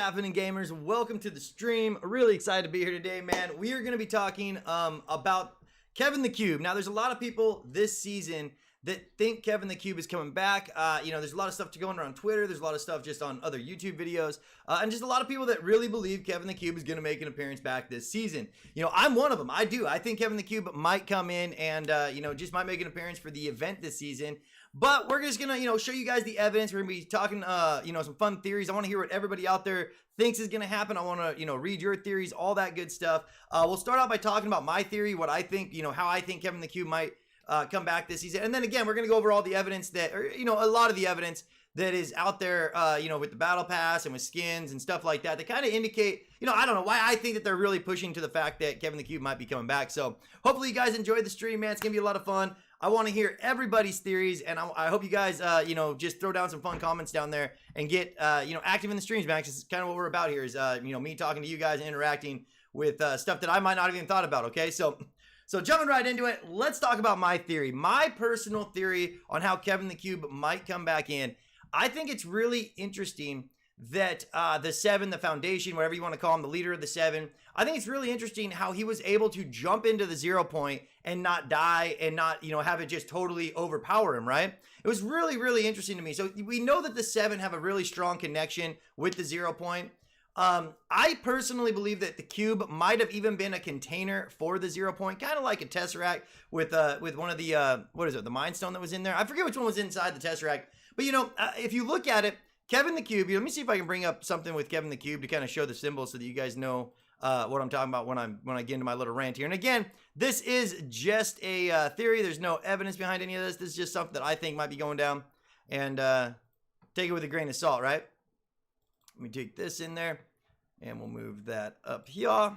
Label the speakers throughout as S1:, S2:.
S1: happening, gamers? Welcome to the stream. Really excited to be here today, man. We are going to be talking about Kevin the Cube. Now, there's a lot of people this season that think Kevin the Cube is coming back. There's a lot of stuff going around Twitter. There's a lot of stuff just on other YouTube videos. And just a lot of people that really believe Kevin the Cube is going to make an appearance back this season. I'm one of them. I do. I think Kevin the Cube might come in and, just might make an appearance for the event this season. But we're just going to, show you guys the evidence. We're going to be talking, some fun theories. I want to hear what everybody out there thinks is going to happen. I want to, read your theories, all that good stuff. We'll start out by talking about my theory, what I think, how I think Kevin the Cube might come back this season. And then again, we're going to go over all the evidence that, a lot of the evidence that is out there, with the battle pass and with skins and stuff like that kind of indicate, I don't know why I think that they're really pushing to the fact that Kevin the Cube might be coming back. So hopefully you guys enjoyed the stream, man. It's going to be a lot of fun. I want to hear everybody's theories, and I hope you guys, just throw down some fun comments down there and get, active in the streams, man, because it's kind of what we're about here is, me talking to you guys and interacting with stuff that I might not have even thought about, okay? So jumping right into it, let's talk about my theory. My personal theory on how Kevin the Cube might come back in. I think it's really interesting that the Seven, the Foundation, whatever you want to call him, the leader of the Seven, I think it's really interesting how he was able to jump into the 0 point and not die and not, have it just totally overpower him, right? It was really, really interesting to me. So we know that the Seven have a really strong connection with the 0 point. I personally believe that the cube might have even been a container for the 0 point, kind of like a Tesseract with one of the, the Mind Stone that was in there. I forget which one was inside the Tesseract, but if you look at it, Kevin the Cube, let me see if I can bring up something with Kevin the Cube to kind of show the symbol so that you guys know what I'm talking about when I get into my little rant here. And again, this is just a theory. There's no evidence behind any of this. This is just something that I think might be going down, and take it with a grain of salt, right? Let me take this in there, and we'll move that up here.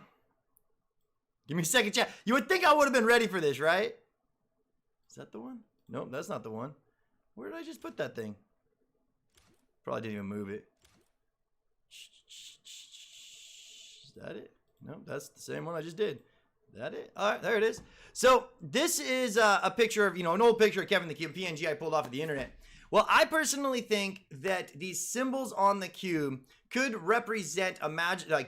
S1: Give me a second, chat. You would think I would have been ready for this, right? Is that the one? Nope, that's not the one. Where did I just put that thing? Probably didn't even move it. Is that it? Nope, that's the same one I just did. Is that it? All right, there it is. So this is a picture of, an old picture of Kevin the Cube, PNG I pulled off of the internet. Well, I personally think that these symbols on the cube could represent a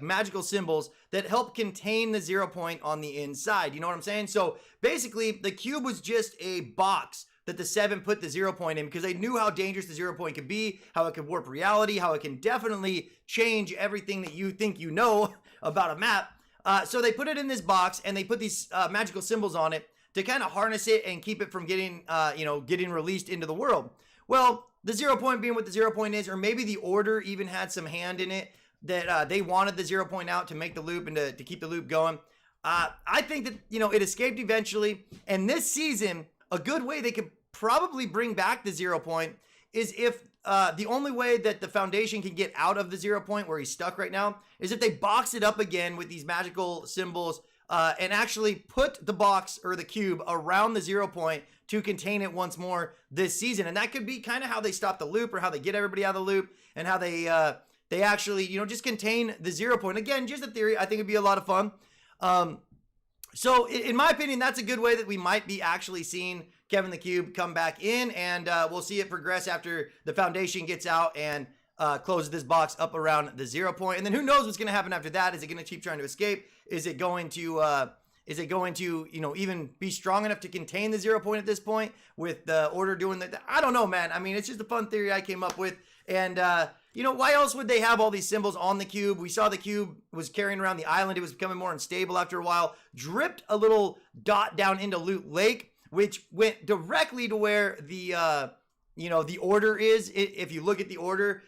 S1: magical symbols that help contain the 0 point on the inside. You know what I'm saying? So basically, the cube was just a box that the Seven put the 0 point in because they knew how dangerous the 0 point could be, how it could warp reality, how it can definitely change everything that you think you know about a map. So they put it in this box and they put these magical symbols on it to kind of harness it and keep it from getting, getting released into the world. Well, the 0 point being what the 0 point is, or maybe the Order even had some hand in it that they wanted the 0 point out to make the loop and to keep the loop going. I think that, it escaped eventually. And this season, a good way they could probably bring back the 0 point is if the only way that the Foundation can get out of the 0 point where he's stuck right now is if they box it up again with these magical symbols and actually put the box or the cube around the 0 point to contain it once more this season. And that could be kind of how they stop the loop or how they get everybody out of the loop and how they actually, just contain the 0 point. Again, just a theory. I think it'd be a lot of fun. So in my opinion, that's a good way that we might be actually seeing Kevin the Cube come back in, and we'll see it progress after the Foundation gets out and closes this box up around the 0 point. And then who knows what's going to happen after that? Is it going to keep trying to escape? Is it going to even be strong enough to contain the 0 point at this point with the Order doing that? I don't know, man. I mean, it's just a fun theory I came up with. And, why else would they have all these symbols on the cube? We saw the cube was carrying around the island. It was becoming more unstable after a while. Dripped a little dot down into Loot Lake, which went directly to where the, the Order is. If you look at the Order,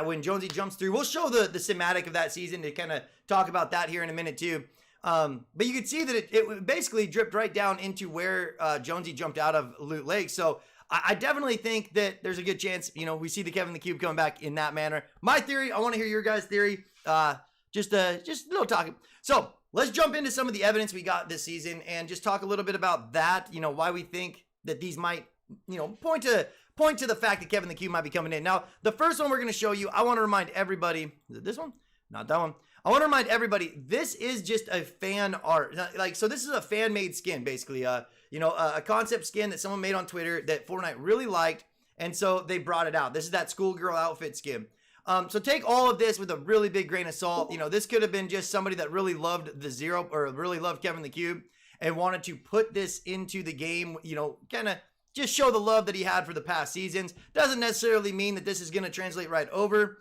S1: when Jonesy jumps through, we'll show the cinematic of that season to kind of talk about that here in a minute too. But you can see that it basically dripped right down into where Jonesy jumped out of Loot Lake. So I definitely think that there's a good chance, we see the Kevin the Cube coming back in that manner. My theory, I want to hear your guys' theory. Just a little talking. So let's jump into some of the evidence we got this season and just talk a little bit about that, why we think that these might, point to the fact that Kevin the Cube might be coming in. Now, the first one we're going to show you, I want to remind everybody, is it this one? Not that one. I want to remind everybody, this is just a fan art. So this is a fan-made skin, basically. A concept skin that someone made on Twitter that Fortnite really liked, and so they brought it out. This is that schoolgirl outfit skin. So take all of this with a really big grain of salt. You know, this could have been just somebody that really loved the Zero or really loved Kevin the Cube and wanted to put this into the game, you know, kind of just show the love that he had for the past seasons. Doesn't necessarily mean that this is going to translate right over.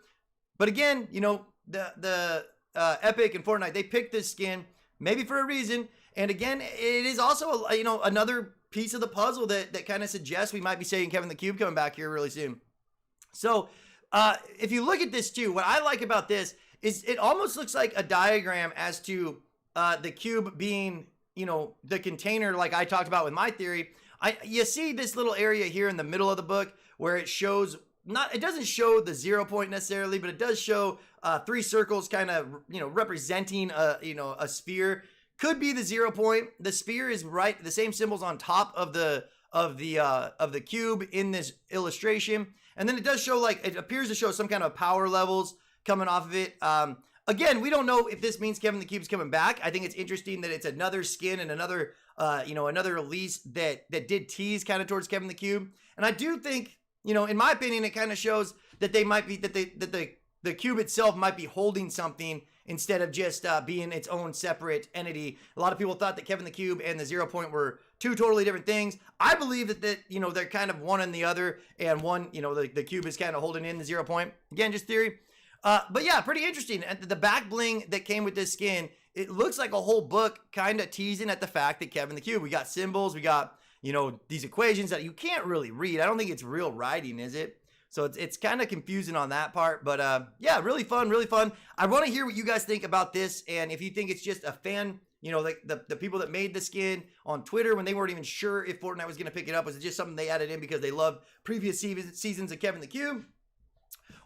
S1: But again, you know, the Epic and Fortnite, they picked this skin maybe for a reason. And again, it is also, you know, another piece of the puzzle that kind of suggests we might be seeing Kevin the Cube coming back here really soon. So if you look at this too, what I like about this is it almost looks like a diagram as to the cube being, you know, the container like I talked about with my theory. You see this little area here in the middle of the book where it shows, it doesn't show the 0 point necessarily, but it does show 3 circles kind of, you know, representing you know, a sphere. Could be the 0 point. The sphere is right, the same symbols on top of the cube in this illustration. And then it does show, like, it appears to show some kind of power levels coming off of it. Again, we don't know if this means Kevin the Cube's coming back. I think it's interesting that it's another skin and another, you know, another release that did tease kind of towards Kevin the Cube. And I do think, you know, in my opinion, it kind of shows that they might be, that the cube itself might be holding something instead of just being its own separate entity. A lot of people thought that Kevin the Cube and the 0 point were 2 totally different things. I believe that you know, they're kind of one and the other, and one, you know, the cube is kind of holding in the 0 point. Again, just theory. But yeah, pretty interesting. And the back bling that came with this skin, it looks like a whole book kind of teasing at the fact that Kevin the Cube, we got symbols, we got, you know, these equations that you can't really read. I don't think it's real writing, is it? So it's kind of confusing on that part, but yeah, really fun, really fun. I want to hear what you guys think about this, and if you think it's just a fan, you know, like the people that made the skin on Twitter when they weren't even sure if Fortnite was going to pick it up, was it just something they added in because they loved previous seasons of Kevin the Cube?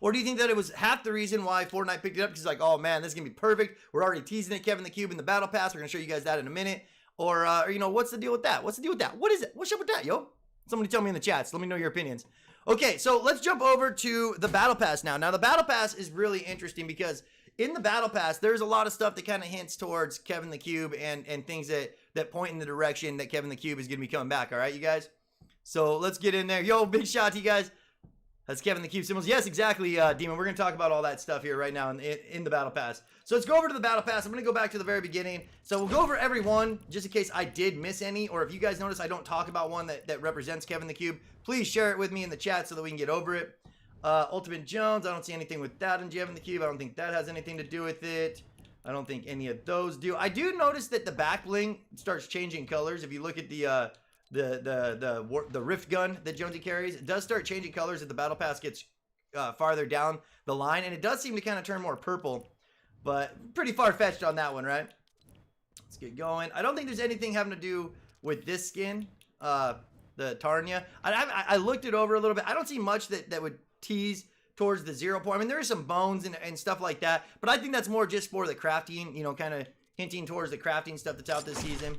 S1: Or do you think that it was half the reason why Fortnite picked it up because like, oh man, this is going to be perfect. We're already teasing it, Kevin the Cube in the Battle Pass. We're going to show you guys that in a minute. Or you know, what's the deal with that? What's the deal with that? What is it? What's up with that, yo? Somebody tell me in the chats. Let me know your opinions. Okay, so let's jump over to the Battle Pass now. Now, the Battle Pass is really interesting because in the Battle Pass, there's a lot of stuff that kind of hints towards Kevin the Cube and things that point in the direction that Kevin the Cube is going to be coming back. All right, you guys? So let's get in there. Yo, big shout out to you guys. That's Kevin the Cube symbols. Yes, exactly, Demon. We're going to talk about all that stuff here right now in the Battle Pass. So let's go over to the Battle Pass. I'm going to go back to the very beginning. So we'll go over every one just in case I did miss any, or if you guys notice I don't talk about one that represents Kevin the Cube, please share it with me in the chat so that we can get over it. Ultimate Jones, I don't see anything with that in Kevin the Cube. I don't think that has anything to do with it. I don't think any of those do. I do notice that the back bling starts changing colors. If you look at the rift gun that Jonesy carries, it does start changing colors as the Battle Pass gets farther down the line, and it does seem to kind of turn more purple, but pretty far-fetched on that one, right? Let's get going. I don't think there's anything having to do with this skin, the Tarnia. I looked it over a little bit. I don't see much that would tease towards the 0 point. I mean, there are some bones and stuff like that, but I think that's more just for the crafting, you know, kind of hinting towards the crafting stuff that's out this season.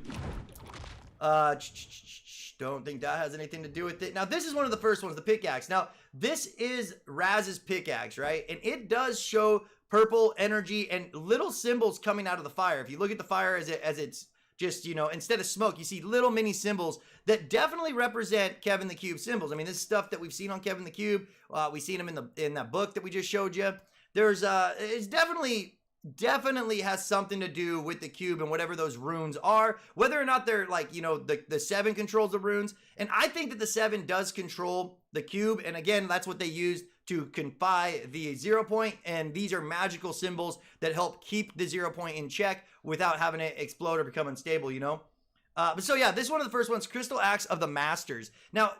S1: Don't think that has anything to do with it. Now, this is one of the first ones, the pickaxe. Now, this is Raz's pickaxe, right? And it does show purple energy and little symbols coming out of the fire. If you look at the fire as it's just, you know, instead of smoke, you see little mini symbols that definitely represent Kevin the Cube symbols. I mean, this is stuff that we've seen on Kevin the Cube. We've seen him in that book that we just showed you. There's it's definitely has something to do with the cube and whatever those runes are, whether or not they're like, you know, the 7 controls the runes. And I think that the 7 does control the cube. And again, that's what they use to confine the 0 point. And these are magical symbols that help keep the 0 point in check without having it explode or become unstable, you know? But so yeah, this is one of the first ones, Crystal Axe of the Masters. Now,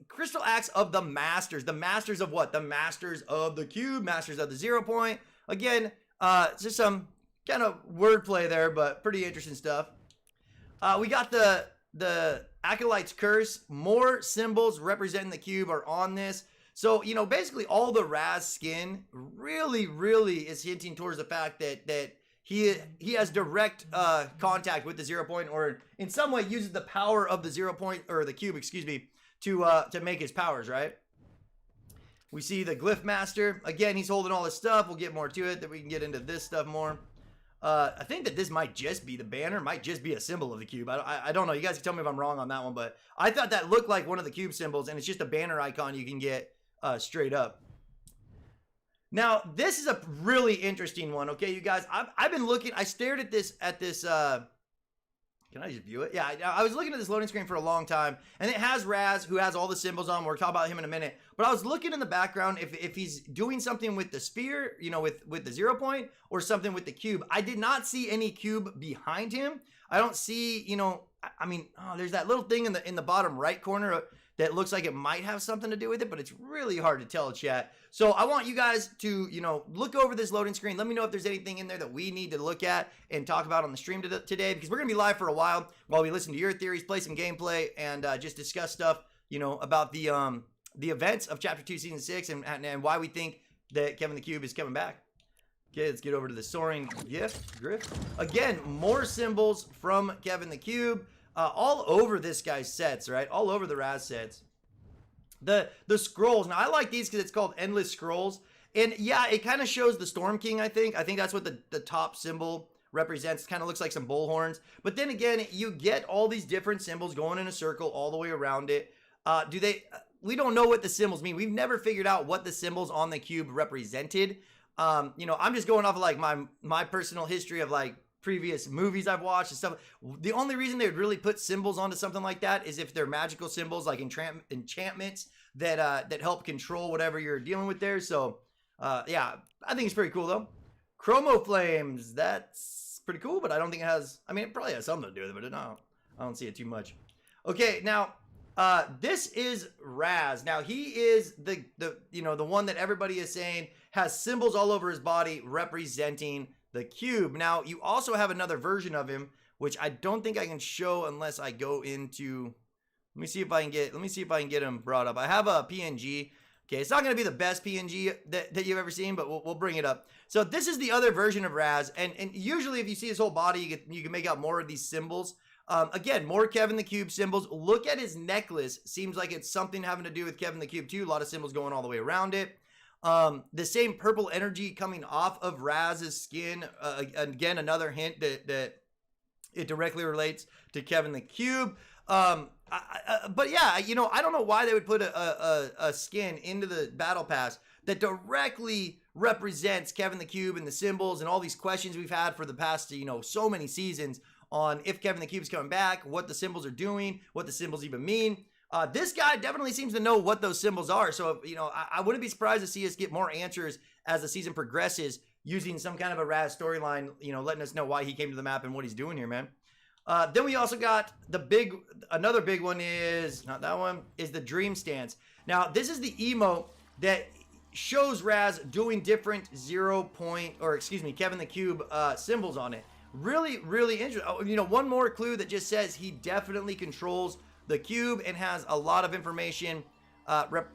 S1: Crystal Axe of the Masters of what? The Masters of the Cube, Masters of the 0 point. Again, just some kind of wordplay there, but pretty interesting stuff. We got the Acolyte's Curse. More symbols representing the cube are on this. So, you know, basically all the Raz skin really is hinting towards the fact that he has direct contact with the 0 point, or in some way uses the power of the 0 point, or the cube, excuse me, to make his powers, right? We see the Glyph Master. Again, he's holding all this stuff. We'll get more to it, that we can get into this stuff more. I think that this might just be the banner, might just be a symbol of the cube. I don't know. You guys can tell me if I'm wrong on that one, but I thought that looked like one of the cube symbols, and it's just a banner icon you can get straight up. Now, this is a really interesting one, okay, you guys? I've been looking, I stared at this, can I just view it? Yeah, I was looking at this loading screen for a long time, and it has Raz, who has all the symbols on. We'll talk about him in a minute. But I was looking in the background if he's doing something with the sphere, you know, with the 0 point, or something with the cube. I did not see any cube behind him. I don't see, you know, I mean, oh, there's that little thing in the bottom right corner that looks like it might have something to do with it, but it's really hard to tell, chat. So I want you guys to, you know, look over this loading screen. Let me know if there's anything in there that we need to look at and talk about on the stream today, because we're going to be live for a while we listen to your theories, play some gameplay, and just discuss stuff, you know, about the events of Chapter 2, Season 6, and why we think that Kevin the Cube is coming back. Okay, let's get over to the Soaring Gift. Again, more symbols from Kevin the Cube. All over this guy's sets, right? All over the Raz sets. The scrolls. Now, I like these because it's called Endless Scrolls. And yeah, it kind of shows the Storm King, I think. I think that's what the top symbol represents. Kind of looks like some bullhorns. But then again, you get all these different symbols going in a circle all the way around it. We don't know what the symbols mean. We've never figured out what the symbols on the cube represented. You know, I'm just going off of like my personal history of like previous movies I've watched and stuff. The only reason they would really put symbols onto something like that is if they're magical symbols, like enchantments that help control whatever you're dealing with there. So yeah, I think it's pretty cool though. Chromo Flames, that's pretty cool, but I don't think it has, I mean, it probably has something to do with it, but I don't see it too much. Okay, now this is Raz. Now he is the you know, the one that everybody is saying has symbols all over his body representing the cube. Now you also have another version of him, which I don't think I can show unless I go into, let me see if I can get him brought up. I have a PNG. Okay, it's not going to be the best PNG that you've ever seen, but we'll bring it up. So this is the other version of Raz, and usually if you see his whole body, you can make out more of these symbols. Again, more Kevin the Cube symbols. Look at his necklace. Seems like it's something having to do with Kevin the Cube too. A lot of symbols going all the way around it. The same purple energy coming off of Raz's skin. Again, another hint that it directly relates to Kevin the Cube. But yeah, you know, I don't know why they would put a skin into the battle pass that directly represents Kevin the Cube and the symbols and all these questions we've had for the past, you know, so many seasons on if Kevin the Cube's coming back, what the symbols are doing, what the symbols even mean. This guy definitely seems to know what those symbols are. So, you know, I wouldn't be surprised to see us get more answers as the season progresses using some kind of a Raz storyline, you know, letting us know why he came to the map and what he's doing here, man. Then we also got another big one is, not that one, is the Dream Stance. Now, this is the emote that shows Raz doing different Kevin the Cube symbols on it. Really, really interesting. Oh, you know, one more clue that just says he definitely controls the cube and has a lot of information,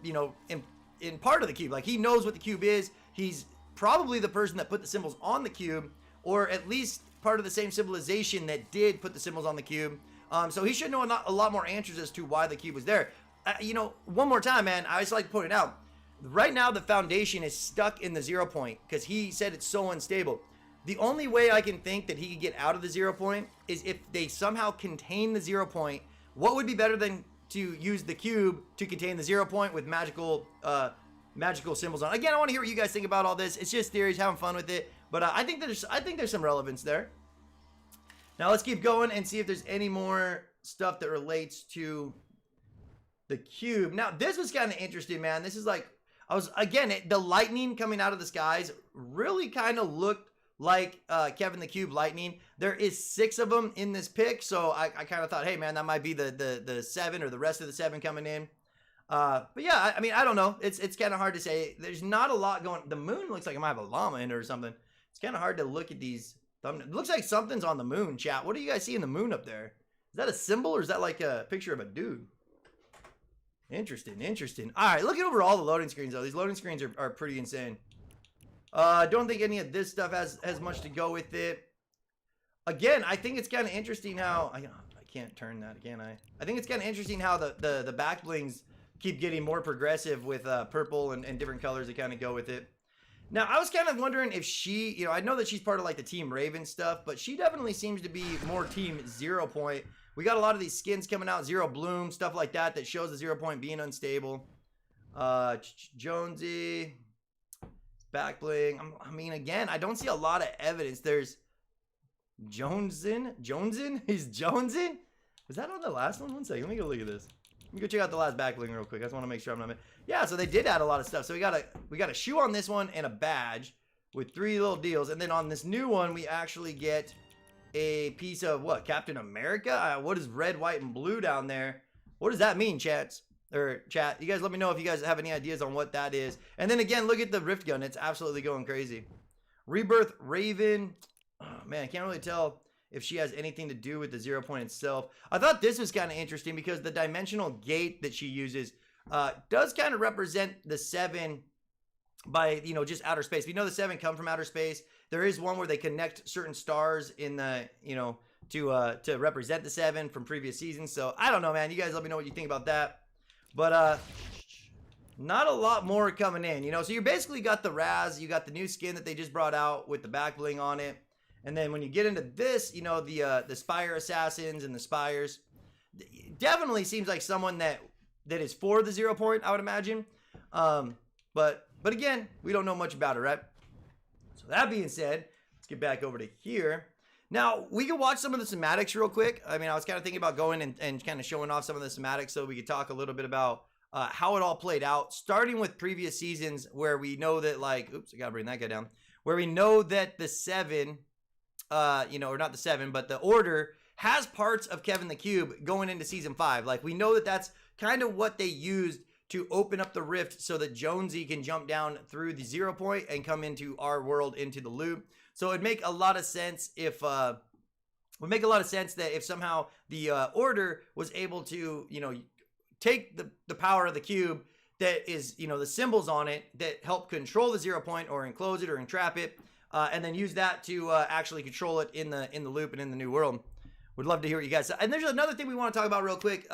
S1: you know, in part of the cube. Like, he knows what the cube is. He's probably the person that put the symbols on the cube, or at least part of the same civilization that did put the symbols on the cube. So he should know a lot more answers as to why the cube was there. You know, one more time, man, I just like to point it out. Right now, the Foundation is stuck in the 0 point because he said it's so unstable. The only way I can think that he could get out of the 0 point is if they somehow contain the 0 point. What would be better than to use the cube to contain the 0 point with magical symbols on? Again, I want to hear what you guys think about all this. It's just theories, having fun with it. But I think there's some relevance there. Now let's keep going and see if there's any more stuff that relates to the cube. Now this was kind of interesting, man. This is like, the lightning coming out of the skies really kind of looked like Kevin the Cube lightning. There is 6 of them in this pick, so I kind of thought, hey man, that might be the 7 or the rest of the 7 coming in. But yeah, I mean, I don't know. It's kind of hard to say. There's not a lot going. The moon looks like it might have a llama in it or something. It's kind of hard to look at these thumbnails. It looks like something's on the moon, chat. What do you guys see in the moon up there? Is that a symbol or is that like a picture of a dude? Interesting. All right, looking over all the loading screens though. These loading screens are pretty insane. I don't think any of this stuff has much to go with it. Again, I think it's kind of interesting how I can't turn that again. I think it's kind of interesting how the back blings keep getting more progressive with purple and different colors that kind of go with it. Now, I was kind of wondering if she, you know, I know that she's part of like the Team Raven stuff, but she definitely seems to be more Team 0 point. We got a lot of these skins coming out, Zero Bloom, stuff like that, that shows the 0 point being unstable. Jonesy. back bling. I mean, again, I don't see a lot of evidence. There's Jonesin? He's Jonesin? Was that on the last one? One second, let me go look at this. Let me go check out the last back bling real quick. I just want to make sure I'm not... Yeah, so they did add a lot of stuff. So we got a shoe on this one and a badge with 3 little deals. And then on this new one, we actually get a piece of what? Captain America? What is red, white, and blue down there? What does that mean, chat? You guys let me know if you guys have any ideas on what that is. And then again, look at the Rift gun. It's absolutely going crazy. Rebirth Raven. Oh, man, I can't really tell if she has anything to do with the 0 point itself. I thought this was kind of interesting because the dimensional gate that she uses does kind of represent the 7 by, you know, just outer space. We know the 7 come from outer space. There is one where they connect certain stars in the, you know, to represent the 7 from previous seasons. So I don't know, man. You guys let me know what you think about that. But not a lot more coming in, you know. So you basically got the Raz, you got the new skin that they just brought out with the back bling on it. And then when you get into this, you know, the Spire Assassins and the Spires, definitely seems like someone that is for the 0 point, I would imagine. But again, we don't know much about it, right? So that being said, let's get back over to here. Now, we can watch some of the cinematics real quick. I mean, I was kind of thinking about going and kind of showing off some of the cinematics so we could talk a little bit about how it all played out, starting with previous seasons where we know that, like, oops, I got to bring that guy down, where we know that the 7, you know, or not the 7, but the Order has parts of Kevin the Cube going into season 5. Like, we know that that's kind of what they used to open up the rift so that Jonesy can jump down through the 0 point and come into our world, into the loop. So it'd make a lot of sense if that if somehow the Order was able to, you know, take the power of the cube that is, you know, the symbols on it that help control the 0 point or enclose it or entrap it, and then use that to actually control it in the loop and in the new world. Would love to hear what you guys say. And there's another thing we want to talk about real quick,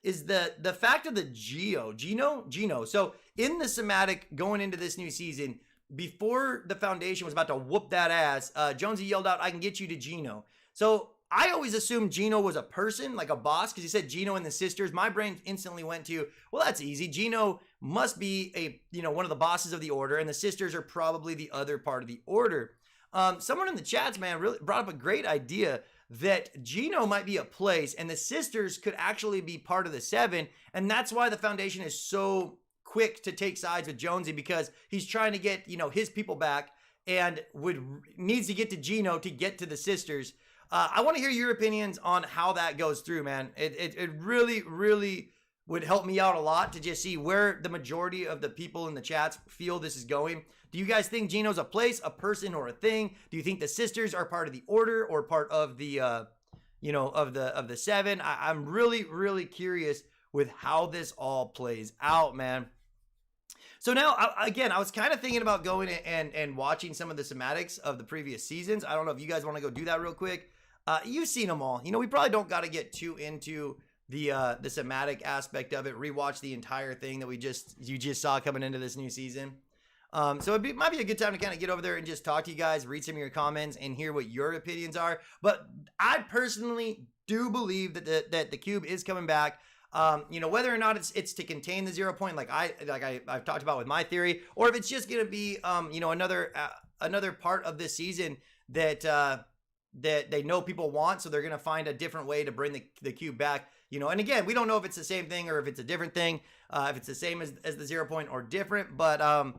S1: is the fact of the Geno. So in the cinematic going into this new season, before the Foundation was about to whoop that ass, Jonesy yelled out, "I can get you to Geno." So I always assumed Geno was a person, like a boss, because he said Geno and the sisters. My brain instantly went to, well, that's easy. Geno must be one of the bosses of the Order, and the sisters are probably the other part of the Order. Someone in the chats, man, really brought up a great idea that Geno might be a place, and the sisters could actually be part of the 7, and that's why the Foundation is so quick to take sides with Jonesy, because he's trying to get, you know, his people back and needs to get to Geno to get to the sisters. I want to hear your opinions on how that goes through, man. It really, really would help me out a lot to just see where the majority of the people in the chats feel this is going. Do you guys think Geno's a place, a person, or a thing? Do you think the sisters are part of the Order or part of the, of the 7? I'm really, really curious with how this all plays out, man. So now, again, I was kind of thinking about going and watching some of the cinematics of the previous seasons. I don't know if you guys want to go do that real quick. You've seen them all. You know, we probably don't got to get too into the cinematic aspect of it. Rewatch the entire thing that you just saw coming into this new season. So it might be a good time to kind of get over there and just talk to you guys, read some of your comments, and hear what your opinions are. But I personally do believe that the cube is coming back. You know, whether or not it's to contain the 0 point, like I've talked about with my theory, or if it's just gonna be another part of this season that they know people want, so they're gonna find a different way to bring the cube back. You know, and again, we don't know if it's the same thing or if it's a different thing, if it's the same as the 0 point or different. But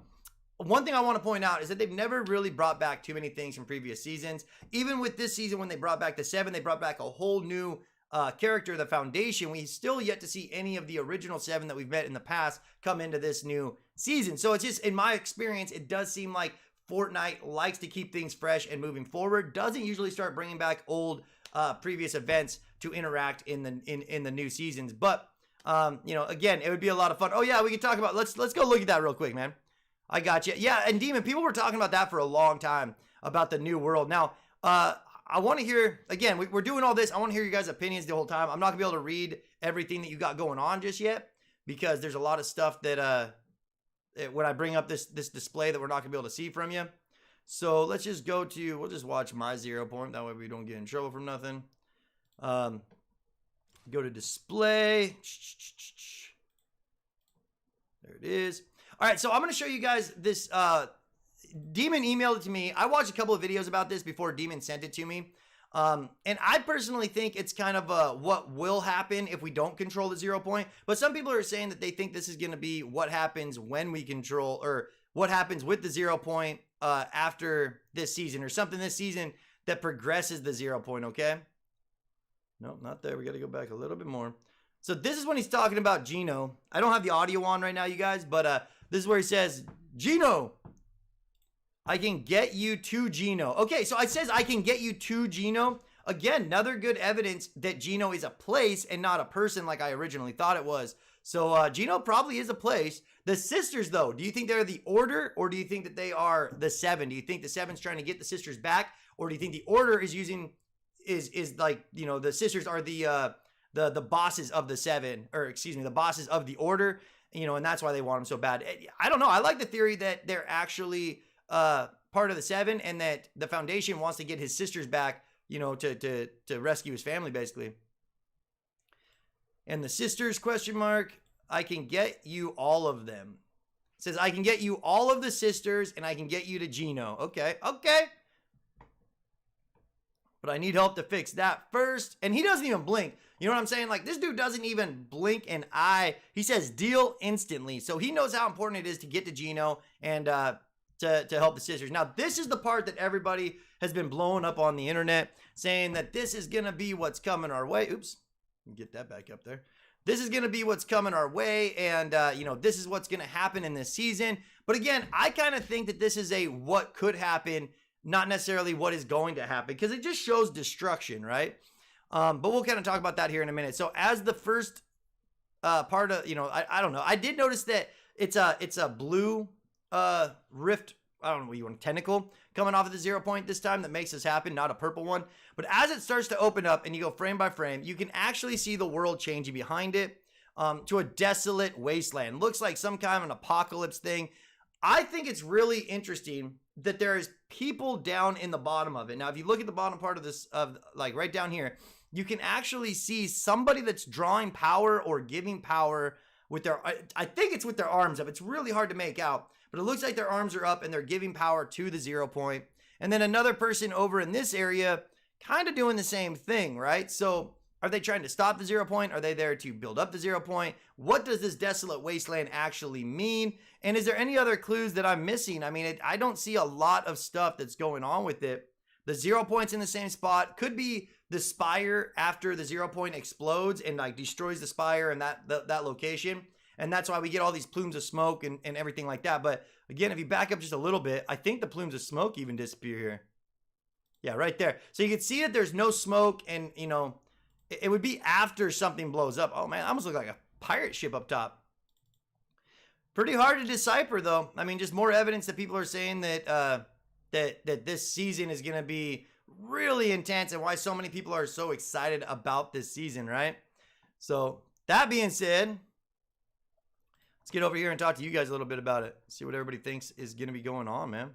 S1: one thing I want to point out is that they've never really brought back too many things from previous seasons. Even with this season, when they brought back the 7, they brought back a whole new character, the Foundation. We still yet to see any of the original 7 that we've met in the past come into this new season. So it's just, in my experience, it does seem like Fortnite likes to keep things fresh and moving forward. Doesn't usually start bringing back old previous events to interact in the new seasons. But you know, again, it would be a lot of fun. Oh yeah, we can talk about. Let's go look at that real quick, man. I got you. Yeah, and Demon, people were talking about that for a long time, about the new world. Now, I want to hear, again, we're doing all this. I want to hear you guys' opinions the whole time. I'm not going to be able to read everything that you got going on just yet, because there's a lot of stuff that, when I bring up this display, that we're not going to be able to see from you. So let's just we'll just watch my 0 point. That way we don't get in trouble from nothing. Go to display. There it is. All right, so I'm going to show you guys this Demon emailed it to me. I watched a couple of videos about this before Demon sent it to me. And I personally think it's kind of what will happen if we don't control the 0 point. But some people are saying that they think this is going to be what happens when we control, or what happens with the 0 point after this season, or something this season that progresses the 0 point, okay? No, not there. We got to go back a little bit more. So this is when he's talking about Gino. I don't have the audio on right now, you guys, but this is where he says, Gino, I can get you to Gino. Okay, so it says I can get you to Gino. Again, another good evidence that Gino is a place and not a person like I originally thought it was. So Gino probably is a place. The sisters, though, do you think they're the Order, or do you think that they are the Seven? Do you think the Seven's trying to get the sisters back, or do you think the Order is using, is like, you know, the sisters are the bosses of the Seven, or excuse me, the bosses of the Order, you know, and that's why they want them so bad? I don't know. I like the theory that they're actually part of the Seven, and that the Foundation wants to get his sisters back, you know, to rescue his family, basically. And the sisters, question mark, I can get you all of them. It says I can get you all of the sisters, and I can get you to Gino. Okay, okay. But I need help to fix that first. And he doesn't even blink. You know what I'm saying? Like, this dude doesn't even blink an eye. He says deal instantly. So he knows how important it is to get to Gino and to help the sisters. Now, this is the part that everybody has been blowing up on the internet, saying that this is going to be what's coming our way. Oops. Get that back up there. This is going to be what's coming our way, and, you know, this is what's going to happen in this season. But again, I kind of think that this is a what could happen, not necessarily what is going to happen, because it just shows destruction, right? But we'll kind of talk about that here in a minute. So as the first part of, you know, I don't know. I did notice that it's a blue rift, I don't know what you want, tentacle coming off of the 0 point this time that makes this happen, not a purple one. But as it starts to open up and you go frame by frame, you can actually see the world changing behind it to a desolate wasteland. Looks like some kind of an apocalypse thing. I think it's really interesting that there is people down in the bottom of it. Now, if you look at the bottom part of this, like right down here, you can actually see somebody that's drawing power or giving power with their, I think it's with their arms up. It's really hard to make out, but it looks like their arms are up and they're giving power to the 0 point. And then another person over in this area kind of doing the same thing, right? So are they trying to stop the 0 point? Are they there to build up the 0 point? What does this desolate wasteland actually mean? And is there any other clues that I'm missing? I mean, I don't see a lot of stuff that's going on with it. The 0 point's in the same spot. Could be the spire after the 0 point explodes and like destroys the spire and that location. And that's why we get all these plumes of smoke and everything like that. But again, if you back up just a little bit, I think the plumes of smoke even disappear here. Yeah, right there. So you can see that there's no smoke, and, you know, it would be after something blows up. Oh, man, I almost look like a pirate ship up top. Pretty hard to decipher, though. I mean, just more evidence that people are saying that that this season is going to be really intense, and why so many people are so excited about this season, right? So that being said, let's get over here and talk to you guys a little bit about it. See what everybody thinks is going to be going on, man.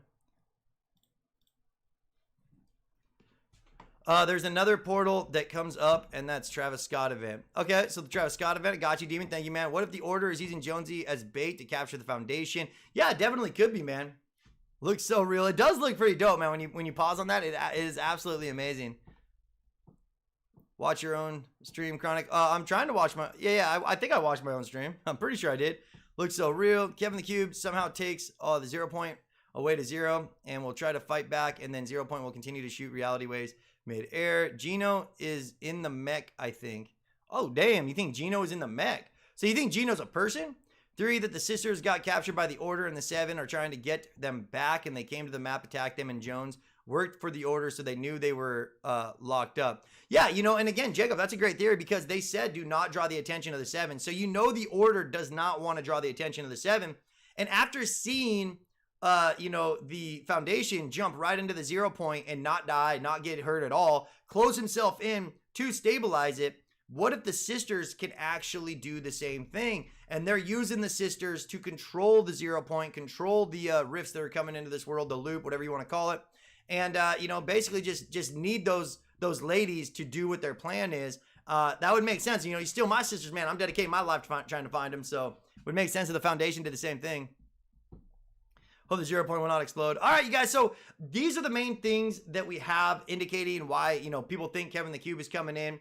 S1: There's another portal that comes up, and that's Travis Scott event. Okay, so the Travis Scott event, got you, Demon. Thank you, man. What if the Order is using Jonesy as bait to capture the Foundation? Yeah, it definitely could be, man. Looks so real. It does look pretty dope, man. When you pause on that, it is absolutely amazing. Watch your own stream, Chronic. I'm trying to watch my... Yeah, I think I watched my own stream. I'm pretty sure I did. Looks so real. Kevin the Cube somehow takes the 0 point away to 0, and will try to fight back, and then 0 point will continue to shoot reality waves mid-air. Gino is in the mech, I think. Oh, damn. You think Gino is in the mech? So you think Gino's a person? 3, that the sisters got captured by the Order, and the 7 are trying to get them back, and they came to the map, attacked them, and Jones worked for the Order, so they knew they were locked up. Yeah, you know, and again, Jacob, that's a great theory, because they said do not draw the attention of the 7. So you know the Order does not want to draw the attention of the 7. And after seeing... you know, the Foundation jump right into the 0 point and not die, not get hurt at all, close himself in to stabilize it. What if the sisters can actually do the same thing? And they're using the sisters to control the 0 point, control the rifts that are coming into this world, the loop, whatever you want to call it. And, you know, basically just need those ladies to do what their plan is. That would make sense. You know, you steal my sisters, man. I'm dedicating my life to trying to find them. So it would make sense if the Foundation did the same thing. Hope the 0 point will not explode. All right, you guys. So these are the main things that we have indicating why, you know, people think Kevin the Cube is coming in.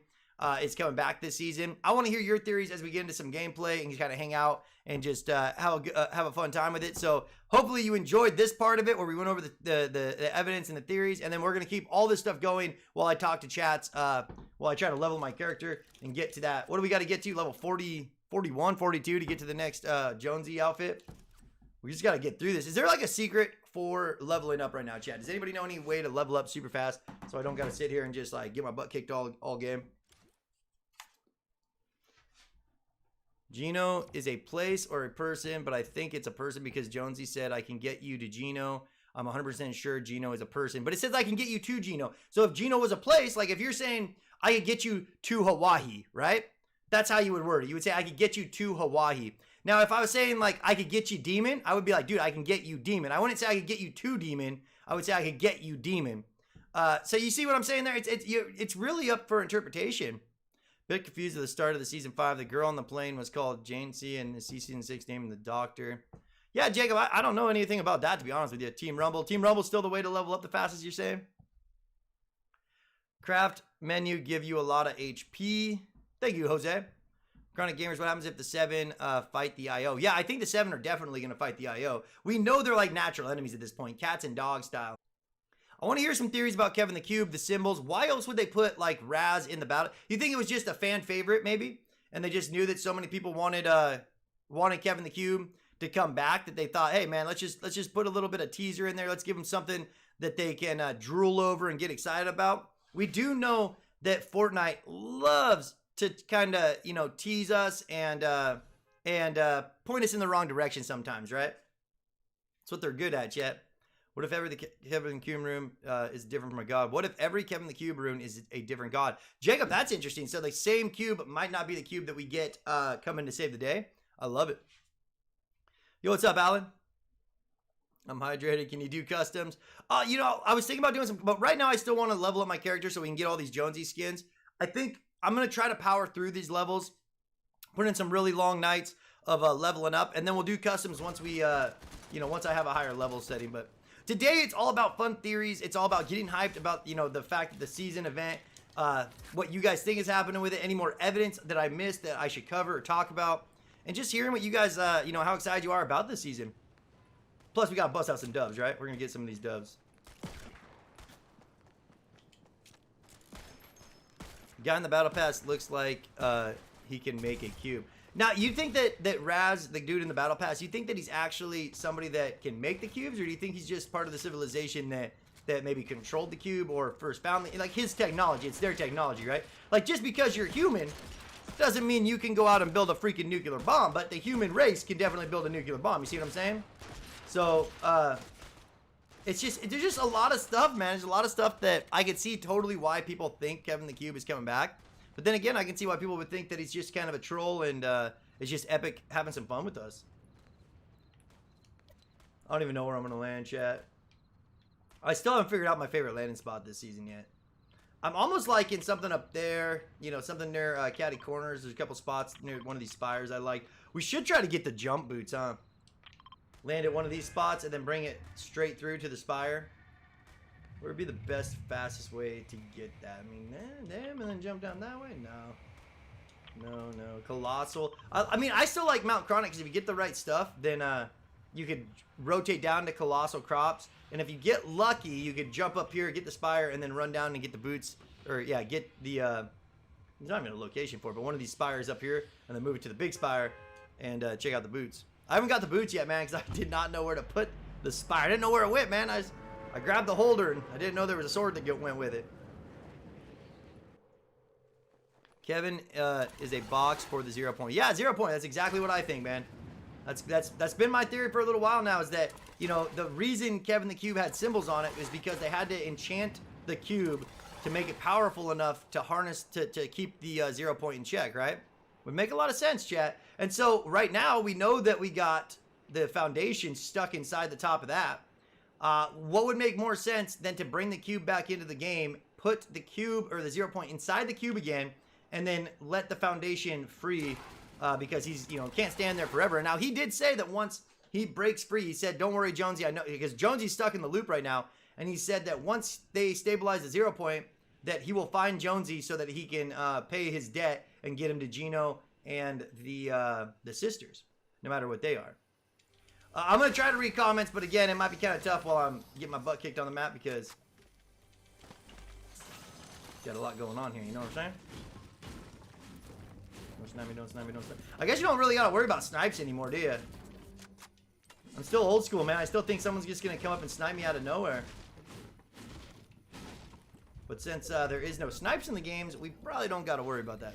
S1: Is coming back this season. I want to hear your theories as we get into some gameplay and just kind of hang out and just have a fun time with it. So hopefully you enjoyed this part of it where we went over the evidence and the theories, and then we're going to keep all this stuff going while I talk to chats, while I try to level my character and get to that. What do we got to get to? Level 40, 41, 42 to get to the next Jonesy outfit. We just got to get through this. Is there like a secret for leveling up right now, chat? Does anybody know any way to level up super fast so I don't got to sit here and just like get my butt kicked all game? Gino is a place or a person, but I think it's a person because Jonesy said I can get you to Gino. I'm 100% sure Gino is a person, but it says I can get you to Gino. So if Gino was a place, like if you're saying I could get you to Hawaii, right? That's how you would word it. You would say I could get you to Hawaii. Now, if I was saying like I could get you Demon, I would be like, dude, I can get you Demon. I wouldn't say I could get you to Demon. I would say I could get you Demon. So you see what I'm saying there? It's really up for interpretation. Bit confused at the start of the season 5. The girl on the plane was called Jane C, and the season 6 named the doctor. Yeah, Jacob, I don't know anything about that, to be honest with you. Team Rumble. Team Rumble's still the way to level up the fastest, you're saying? Craft menu give you a lot of HP. Thank you, Jose. CronicGamerZ, what happens if the 7 fight the IO? Yeah, I think the 7 are definitely going to fight the IO. We know they're like natural enemies at this point. Cats and dogs style. I want to hear some theories about Kevin the Cube, the symbols. Why else would they put like Raz in the battle? You think it was just a fan favorite maybe? And they just knew that so many people wanted Kevin the Cube to come back that they thought, hey man, let's just put a little bit of teaser in there. Let's give them something that they can drool over and get excited about. We do know that Fortnite loves to kind of, you know, tease us and point us in the wrong direction sometimes, right? That's what they're good at, chat. What if every Kevin the Cube room is different from a god? What if every Kevin the Cube room is a different god? Jacob, that's interesting. So the same cube might not be the cube that we get coming to save the day. I love it. Yo, what's up, Alan? I'm hydrated. Can you do customs? You know, I was thinking about doing some, but right now I still want to level up my character so we can get all these Jonesy skins. I think I'm going to try to power through these levels, put in some really long nights of leveling up, and then we'll do customs once we, you know, once I have a higher level setting. But today, it's all about fun theories. It's all about getting hyped about, you know, the fact that the season event, what you guys think is happening with it, any more evidence that I missed that I should cover or talk about, and just hearing what you guys, you know, how excited you are about this season. Plus, we got to bust out some dubs, right? We're going to get some of these dubs. Guy in the battle pass looks like he can make a cube. Now, you think that Raz, the dude in the battle pass, you think that he's actually somebody that can make the cubes, or do you think he's just part of the civilization that maybe controlled the cube or first found like his technology? It's their technology, right? Like, just because you're human doesn't mean you can go out and build a freaking nuclear bomb, but the human race can definitely build a nuclear bomb. You see what I'm saying? So, there's just a lot of stuff, man. There's a lot of stuff that I could see totally why people think Kevin the Cube is coming back. But then again, I can see why people would think that he's just kind of a troll and it's just epic having some fun with us. I don't even know where I'm going to land, chat. I still haven't figured out my favorite landing spot this season yet. I'm almost liking something up there, you know, something near Caddy Corners. There's a couple spots near one of these spires I like. We should try to get the jump boots, huh? Land at one of these spots and then bring it straight through to the spire. What would be the best, fastest way to get that? I mean, damn, and then jump down that way? No. Colossal. I mean, I still like Mount Chronic because if you get the right stuff, then you could rotate down to Colossal Crops. And if you get lucky, you could jump up here, get the spire, and then run down and get the boots. Or, yeah, get the, there's not even a location for it, but one of these spires up here, and then move it to the big spire and check out the boots. I haven't got the boots yet, man, because I did not know where to put the spire. I didn't know where it went, man. I grabbed the holder, and I didn't know there was a sword that went with it. Kevin is a box for the 0 point. Yeah, 0 point. That's exactly what I think, man. That's been my theory for a little while now, is that, you know, the reason Kevin the Cube had symbols on it is because they had to enchant the cube to make it powerful enough to harness, to keep the 0 point in check, right? Would make a lot of sense, chat. And so right now we know that we got the foundation stuck inside the top of that. What would make more sense than to bring the cube back into the game, put the cube or the 0 point inside the cube again, and then let the foundation free because he's, you know, can't stand there forever. And now he did say that once he breaks free. He said, don't worry, Jonesy. I know, because Jonesy's stuck in the loop right now. And he said that once they stabilize the 0 point, that he will find Jonesy so that he can pay his debt and get him to Gino and the sisters, no matter what they are. I'm going to try to read comments, but again, it might be kind of tough while I'm getting my butt kicked on the map because got a lot going on here, you know what I'm saying? Don't snipe me, don't snipe me, don't snipe me. I guess you don't really got to worry about snipes anymore, do you? I'm still old school, man. I still think someone's just going to come up and snipe me out of nowhere. But since there is no snipes in the games, we probably don't got to worry about that.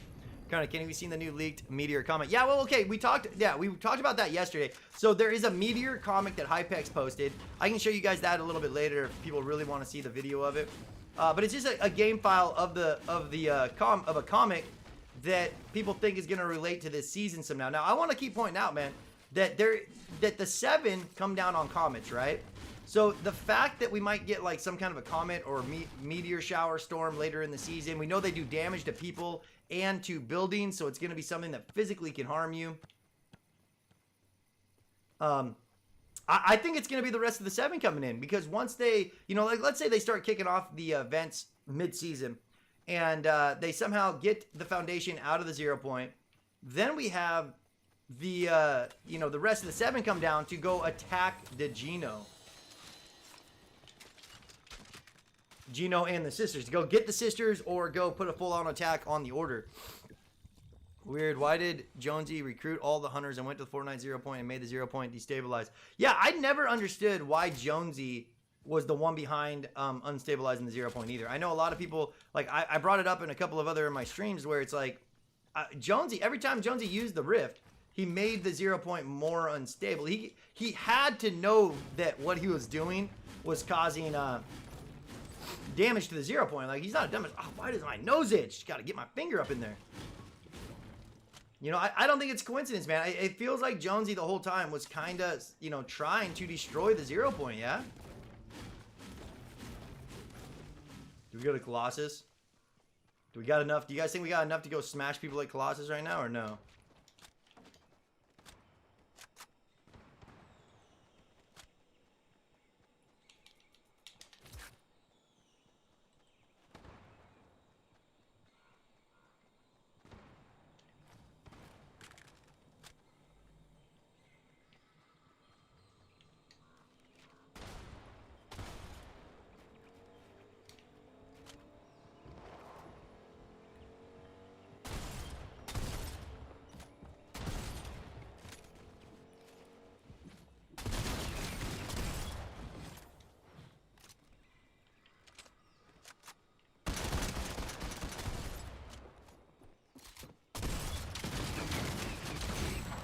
S1: Kind of, can we seen the new leaked Meteor comic? Yeah, well, okay, we talked about that yesterday. So there is a Meteor comic that Hypex posted. I can show you guys that a little bit later if people really want to see the video of it. But it's just a game file of a comic that people think is going to relate to this season somehow. Now, I want to keep pointing out, man, that the 7 come down on comets, right? So the fact that we might get like some kind of a comet or meteor shower storm later in the season, we know they do damage to people and to buildings, so it's going to be something that physically can harm you. I think it's going to be the rest of the 7 coming in, because once they, you know, like let's say they start kicking off the events mid-season and they somehow get the foundation out of the 0 point, then we have the, you know, the rest of the 7 come down to go attack the Gino and the sisters, to go get the sisters or go put a full-on attack on the order. Weird. Why did Jonesy recruit all the hunters and went to the Fortnite 0 point and made the 0 point destabilize? Yeah, I never understood why Jonesy was the one behind unstabilizing the 0 point either. I know a lot of people, like I brought it up in a couple of other of my streams where it's like Jonesy, every time Jonesy used the rift, he made the 0 point more unstable. He had to know that what he was doing was causing damage to the 0 point. Like, he's not a dumbass. Oh, why does my nose itch? Got to get my finger up in there. You know, I don't think it's coincidence, man. It feels like Jonesy the whole time was kind of, you know, trying to destroy the 0 point, yeah? Do we go to Colossus? Do we got enough? Do you guys think we got enough to go smash people like Colossus right now, or no?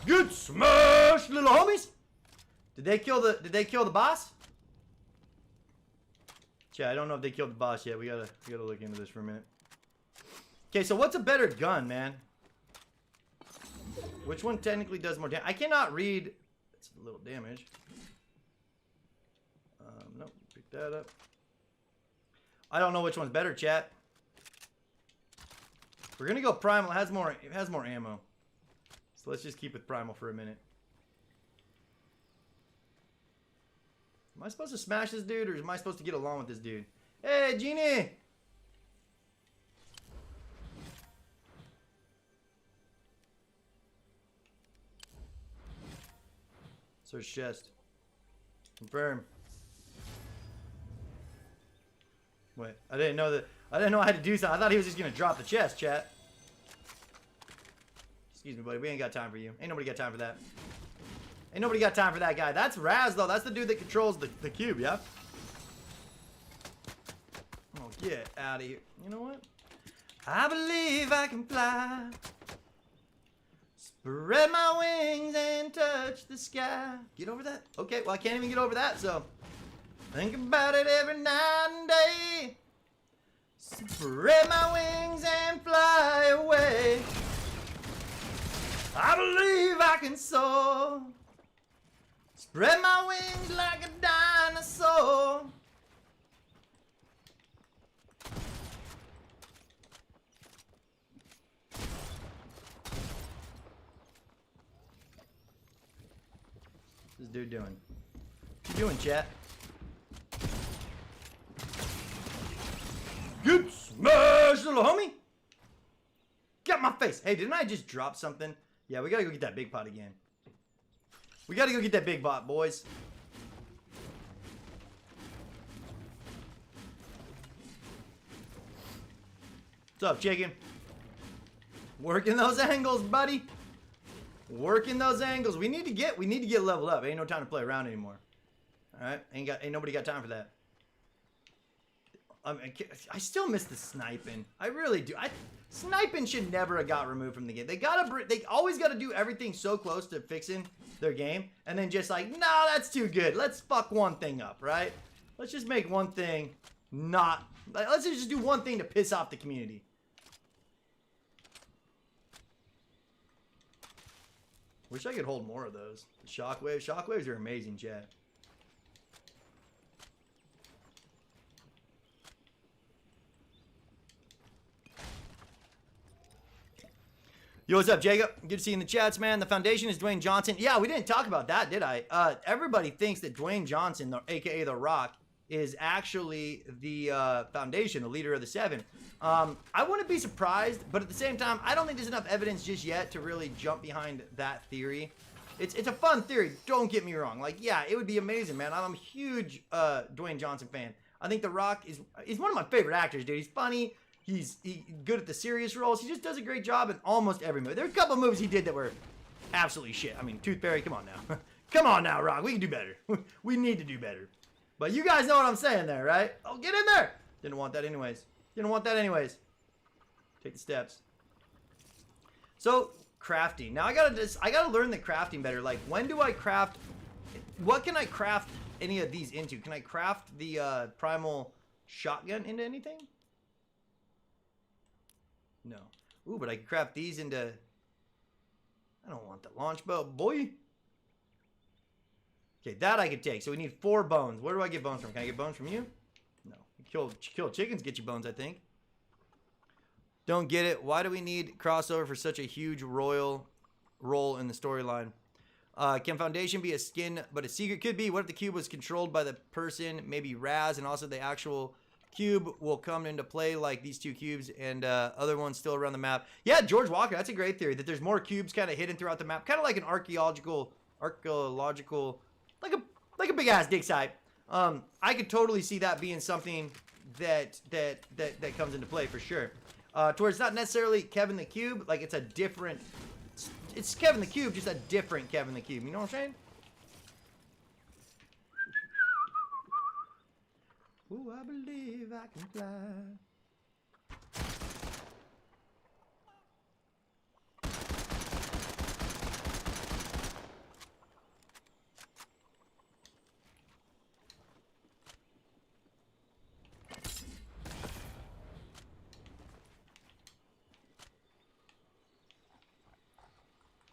S1: Good smash, little homies. Did they kill the boss? Yeah, I don't know if they killed the boss yet. We gotta look into this for a minute. Okay, so what's a better gun, man? Which one technically does more damage? I cannot read. It's a little damage. Nope, pick that up. I don't know which one's better, chat. We're gonna go primal. It has more ammo. So let's just keep with primal for a minute. Am I supposed to smash this dude, or am I supposed to get along with this dude? Hey, Genie! Search chest. Confirm. Wait, I didn't know I had to do something. I thought he was just gonna drop the chest, chat. Excuse me, buddy. We ain't got time for you. Ain't nobody got time for that. Ain't nobody got time for that guy. That's Raz, though. That's the dude that controls the cube, yeah? Oh, get out of here. You know what? I believe I can fly. Spread my wings and touch the sky. Get over that? Okay, well, I can't even get over that, so think about it every night and day. Spread my wings and fly away. I believe I can soar. Spread my wings like a dinosaur. This dude doing? What you doing, chat? Get smashed, little homie! Get my face! Hey, didn't I just drop something? Yeah, we gotta go get that big pot again. We gotta go get that big pot, boys. What's up, chicken? Working those angles, buddy. Working those angles. We need to get leveled up. Ain't no time to play around anymore. All right, ain't nobody got time for that. I still miss the sniping. I really do. Sniping should never have got removed from the game. They always gotta do everything so close to fixing their game, and then just like, nah, that's too good. Let's fuck one thing up, right? Let's just make one thing not. Let's just do one thing to piss off the community. Wish I could hold more of those. The shockwaves. Shockwaves are amazing, chat. Yo, what's up, Jacob? Good to see you in the chats, man. The foundation is Dwayne Johnson. Yeah, we didn't talk about that, did I? Everybody thinks that Dwayne Johnson, aka The Rock, is actually the foundation, the leader of the Seven. I wouldn't be surprised, but at the same time, I don't think there's enough evidence just yet to really jump behind that theory. It's a fun theory, don't get me wrong. Like, yeah, it would be amazing, man. I'm a huge Dwayne Johnson fan. I think The Rock is one of my favorite actors, dude. He's funny. He's good at the serious roles. He just does a great job in almost every movie. There are a couple movies he did that were absolutely shit. I mean, Tooth Fairy, come on now. Come on now, Rock. We can do better. We need to do better. But you guys know what I'm saying there, right? Oh, get in there. Didn't want that anyways. Didn't want that anyways. Take the steps. So, crafting. Now, I gotta learn the crafting better. Like, when do I craft? What can I craft any of these into? Can I craft the primal shotgun into anything? No. Ooh, but I can craft these into... I don't want the launch bow, boy. Okay, that I could take. So we need 4 bones. Where do I get bones from? Can I get bones from you? No. Kill chickens, get you bones, I think. Don't get it. Why do we need crossover for such a huge royal role in the storyline? Can Foundation be a skin, but a secret? Could be. What if the cube was controlled by the person, maybe Raz, and also the actual... cube will come into play like these 2 cubes and other ones still around the map. Yeah, George Walker, that's a great theory, that there's more cubes kind of hidden throughout the map, kind of like an archaeological, like a big ass dig site. I could totally see that being something that comes into play for sure. Towards not necessarily Kevin the Cube, like it's Kevin the Cube, just a different Kevin the Cube. You know what I'm saying? Ooh, I believe I can fly.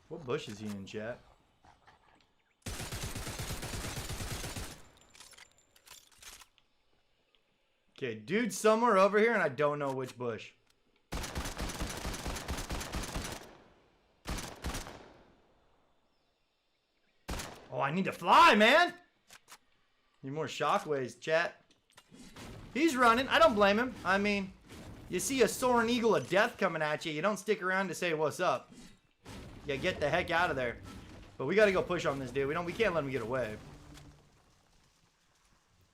S1: What bush is he in, chat? Okay, dude's somewhere over here, and I don't know which bush. Oh, I need to fly, man! Need more shockwaves, chat. He's running. I don't blame him. I mean, you see a soaring eagle of death coming at you. You don't stick around to say what's up. Yeah, get the heck out of there. But we got to go push on this dude. We can't let him get away. I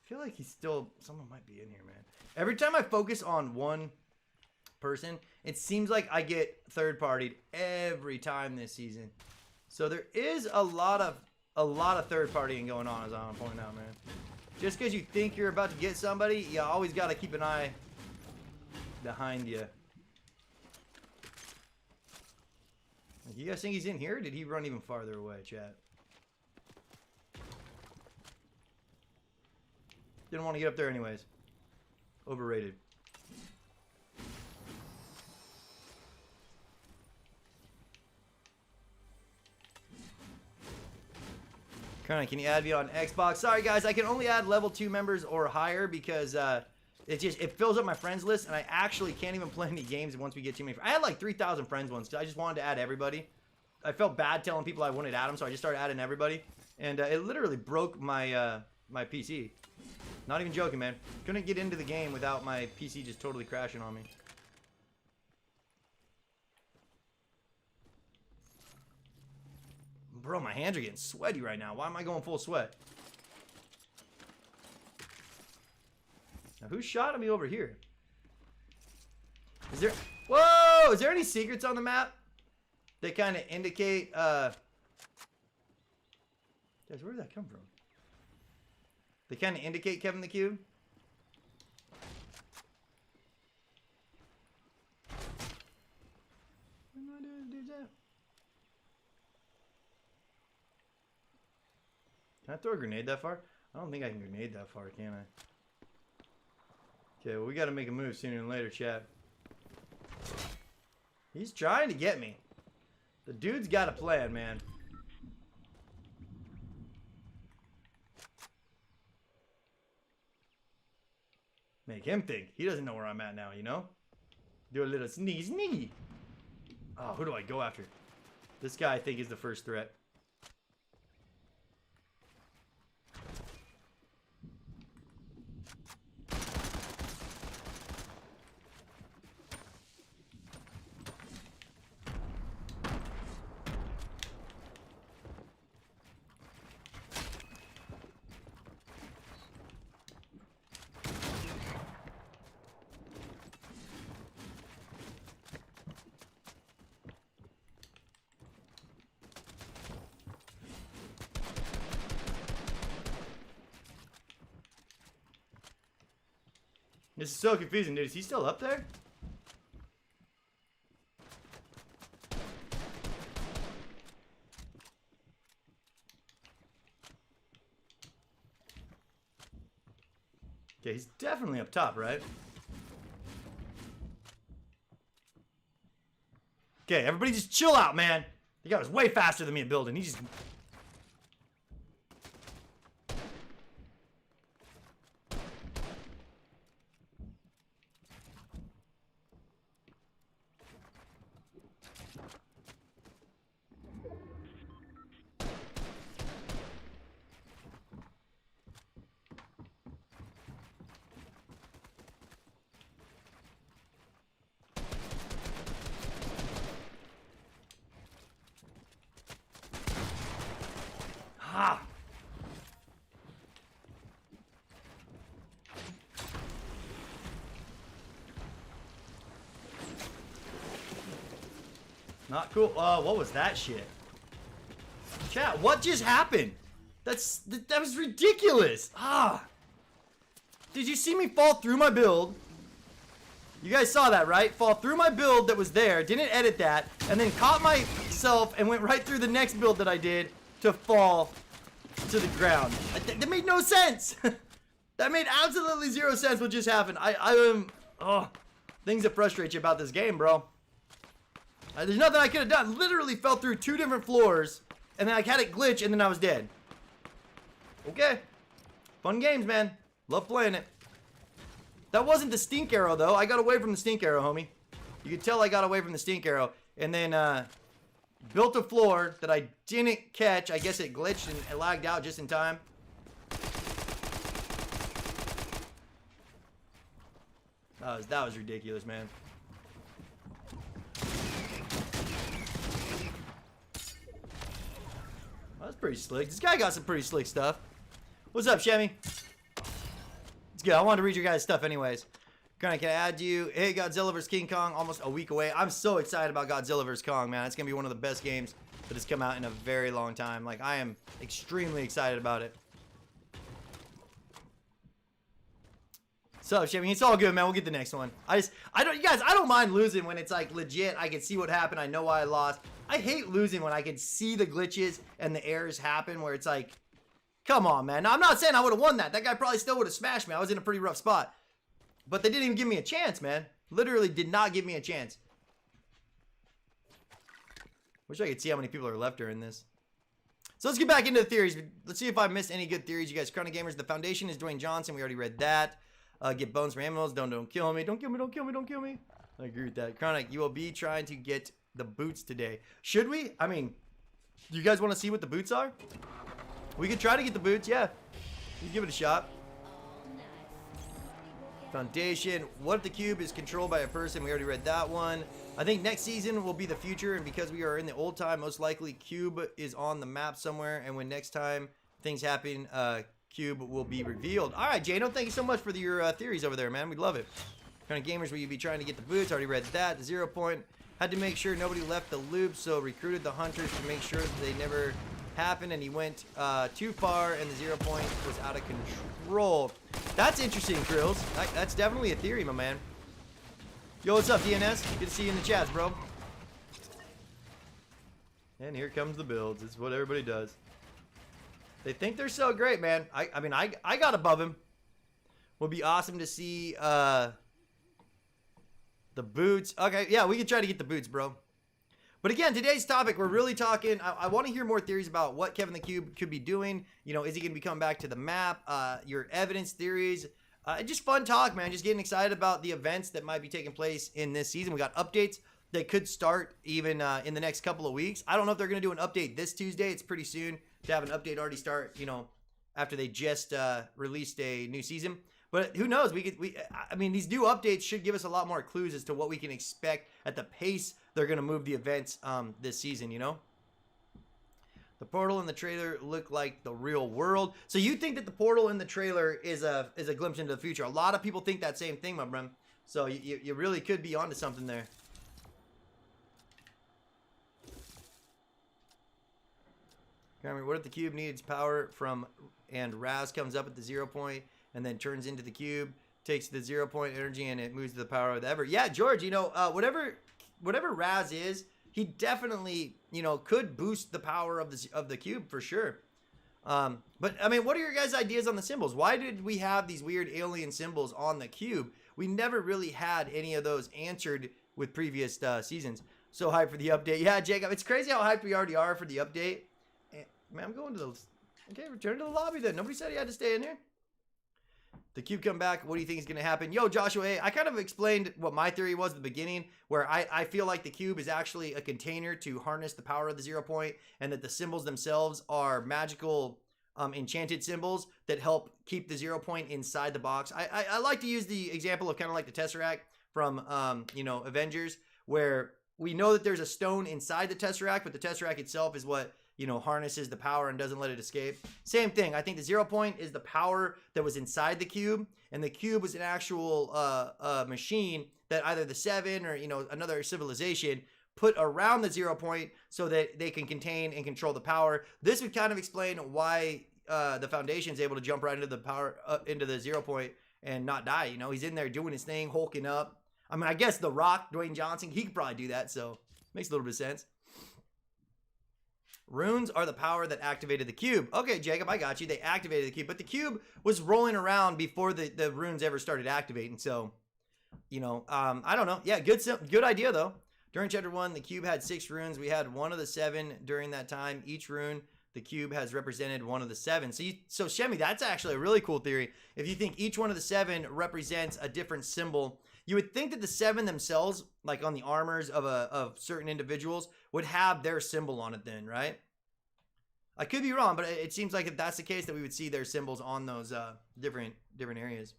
S1: feel like he's still... Someone might be in here, man. Every time I focus on one person, it seems like I get third-partied every time this season. So there is a lot of third-partying going on, as I'm pointing out, man. Just because you think you're about to get somebody, you always got to keep an eye behind you. You guys think he's in here? Or did he run even farther away, chat? Didn't want to get up there anyways. Overrated. Can you add me on Xbox? Sorry guys, I can only add level 2 members or higher because it fills up my friends list, and I actually can't even play any games once we get too many. I had like 3,000 friends once because I just wanted to add everybody. I felt bad telling people I wanted to add them, so I just started adding everybody. and it literally broke my my PC. Not even joking, man. Couldn't get into the game without my PC just totally crashing on me. Bro, my hands are getting sweaty right now. Why am I going full sweat? Now, who shot at me over here? Is there... Whoa! Is there any secrets on the map? They kind of indicate... Guys, where did that come from? They kind of indicate Kevin the Cube. What do I do that? Can I throw a grenade that far? I don't think I can grenade that far, can I? Okay, well, we got to make a move sooner than later, chat. He's trying to get me. The dude's got a plan, man. Make him think. He doesn't know where I'm at now, you know? Do a little sneeze. Oh, who do I go after? This guy, I think, is the first threat. This is so confusing, dude. Is he still up there? Okay, he's definitely up top, right? Okay, everybody just chill out, man. The guy was way faster than me at building. He just... Ah! Not cool. What was that shit? Chat, what just happened? That was ridiculous. Ah! Did you see me fall through my build? You guys saw that, right? Fall through my build that was there, didn't edit that, and then caught myself and went right through the next build that I did to fall to the ground. That made no sense. That made absolutely zero sense what just happened. I am... Oh, things that frustrate you about this game, bro. There's nothing I could have done. Literally fell through 2 different floors, and then I had it glitch, and then I was dead. Okay. Fun games, man. Love playing it. That wasn't the stink arrow, though. I got away from the stink arrow, homie. You could tell I got away from the stink arrow. And then, built a floor that I didn't catch. I guess it glitched and it lagged out just in time. That was ridiculous, man. That's pretty slick. This guy got some pretty slick stuff. What's up, Shemmy? It's good. I wanted to read your guys' stuff anyways. Can I add you? Hey, Godzilla vs. King Kong, almost a week away. I'm so excited about Godzilla vs. Kong, man. It's going to be one of the best games that has come out in a very long time. Like, I am extremely excited about it. So, Shemmy, it's all good, man. We'll get the next one. You guys, I don't mind losing when it's like legit. I can see what happened. I know why I lost. I hate losing when I can see the glitches and the errors happen where it's like, come on, man. Now, I'm not saying I would have won that. That guy probably still would have smashed me. I was in a pretty rough spot. But they didn't even give me a chance, man. Literally did not give me a chance. Wish I could see how many people are left during this. So let's get back into the theories. Let's see if I missed any good theories. You guys, CronicGamerZ, the foundation is Dwayne Johnson. We already read that. Get bones from animals. Don't kill me. Don't kill me. Don't kill me. Don't kill me. I agree with that. Chronic, you will be trying to get the boots today. Should we? I mean, do you guys want to see what the boots are? We could try to get the boots, yeah. You give it a shot. Foundation. What if the cube is controlled by a person? We already read that one. I think next season will be the future, and because we are in the old time, most likely cube is on the map somewhere, and when next time things happen, cube will be revealed. All right, Jano, thank you so much for your theories over there, man. We love it. Kind of gamers will you be trying to get the boots? Already read that. The 0 point. Had to make sure nobody left the loop, so recruited the hunters to make sure that they never happened, and he went too far, and the 0 point was out of control. That's interesting, Krills. That's definitely a theory, my man. Yo, what's up, DNS? Good to see you in the chats, bro. And here comes the builds. It's what everybody does. They think they're so great, man. I mean, I got above him. Would be awesome to see the boots. Okay, yeah, we can try to get the boots, bro. But again, today's topic, we're really talking, I want to hear more theories about what Kevin the Cube could be doing. You know, is he going to be coming back to the map? Your evidence theories. Just fun talk, man. Just getting excited about the events that might be taking place in this season. We got updates that could start even in the next couple of weeks. I don't know if they're going to do an update this Tuesday. It's pretty soon to have an update already start, you know, after they just released a new season. But who knows? I mean, these new updates should give us a lot more clues as to what we can expect at the pace they're going to move the events this season, you know? The portal in the trailer look like the real world. So you think that the portal in the trailer is a glimpse into the future. A lot of people think that same thing, my friend. So you really could be onto something there. Carmen, what if the cube needs power from, and Raz comes up at the 0 point and then turns into the cube, takes the 0 point energy, and it moves to the power of the ever. Yeah, George, you know, whatever Raz is, he definitely, you know, could boost the power of the cube for sure. But I mean, what are your guys' ideas on the symbols? Why did we have these weird alien symbols on the cube? We never really had any of those answered with previous seasons. So hyped for the update. Yeah, Jacob, it's crazy how hyped we already are for the update. And, man, I'm going to the... Okay, return to the lobby then. Nobody said he had to stay in here. The cube come back. What do you think is going to happen? Yo, Joshua A., I kind of explained what my theory was at the beginning, where I feel like the cube is actually a container to harness the power of the 0 point, and that the symbols themselves are magical enchanted symbols that help keep the 0 point inside the box. I like to use the example of kind of like the Tesseract from, you know, Avengers, where we know that there's a stone inside the Tesseract, but the Tesseract itself is what, you know, harnesses the power and doesn't let it escape. Same thing. I think the 0 point is the power that was inside the cube, and the cube was an actual machine that either the Seven or, you know, another civilization put around the 0 point so that they can contain and control the power. This would kind of explain why the Foundation is able to jump right into the power, into the 0 point and not die. You know, he's in there doing his thing, hulking up. I mean, I guess The Rock, Dwayne Johnson, he could probably do that, so makes a little bit of sense. Runes are the power that activated the cube. Okay, Jacob, I got you. They activated the cube, but the cube was rolling around before the runes ever started activating. So, you know, I don't know. Yeah, good idea though. During chapter 1, the cube had 6 runes. We had one of the 7 during that time. Each rune, the cube has represented one of the 7. So Shemi, that's actually a really cool theory. If you think each one of the 7 represents a different symbol, you would think that the 7 themselves, like on the armors of certain individuals, would have their symbol on it then, right? I could be wrong, but it seems like if that's the case, that we would see their symbols on those different areas.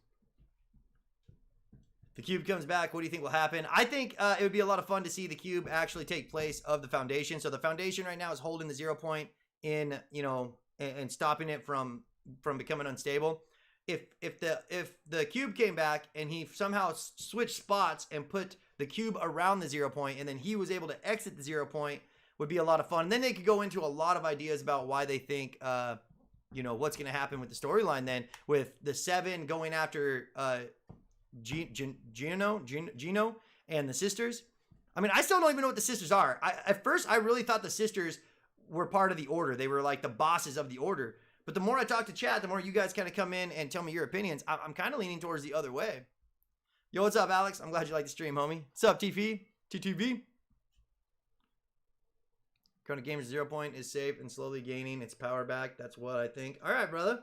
S1: The cube comes back. What do you think will happen? I think it would be a lot of fun to see the cube actually take place of the Foundation. So the Foundation right now is holding the 0 point in, you know, and stopping it from becoming unstable. If the cube came back and he somehow switched spots and put the cube around the 0 point, and then he was able to exit the 0 point, would be a lot of fun. And then they could go into a lot of ideas about why they think, you know, what's going to happen with the storyline then, with the 7 going after Gino and the sisters. I mean, I still don't even know what the sisters are. At first, I really thought the sisters were part of the Order. They were like the bosses of the Order. But the more I talk to chat, the more you guys kind of come in and tell me your opinions. I'm kind of leaning towards the other way. Yo, what's up, Alex? I'm glad you like the stream, homie. What's up, TTV? CronicGamerZ 0 point is safe and slowly gaining its power back. That's what I think. All right, brother.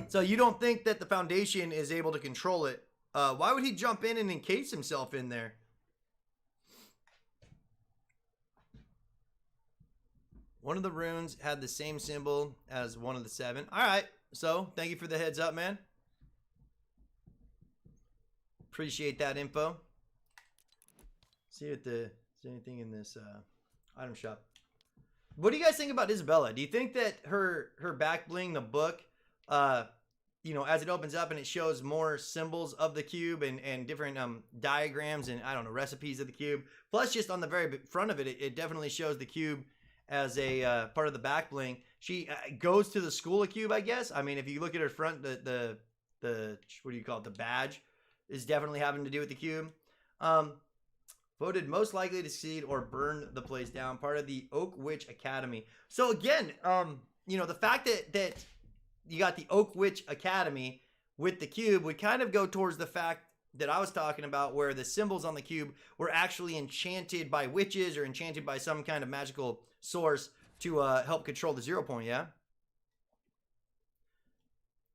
S1: So you don't think that the Foundation is able to control it? Why would he jump in and encase himself in there? One of the runes had the same symbol as one of the 7. All right. So thank you for the heads up, man. Appreciate that info. See if there's anything in this item shop. What do you guys think about Isabella? Do you think that her back bling, the book, you know, as it opens up and it shows more symbols of the cube and different diagrams and, I don't know, recipes of the cube. Plus, just on the very front of it, it definitely shows the cube as a part of the back bling. She goes to the school of cube, I guess. I mean, if you look at her front, the what do you call it? The badge is definitely having to do with the cube. Voted most likely to succeed or burn the place down. Part of the Oak Witch Academy. So again, you know, the fact that you got the Oak Witch Academy with the cube would kind of go towards the fact that I was talking about, where the symbols on the cube were actually enchanted by witches or enchanted by some kind of magical source to help control the 0 point, yeah?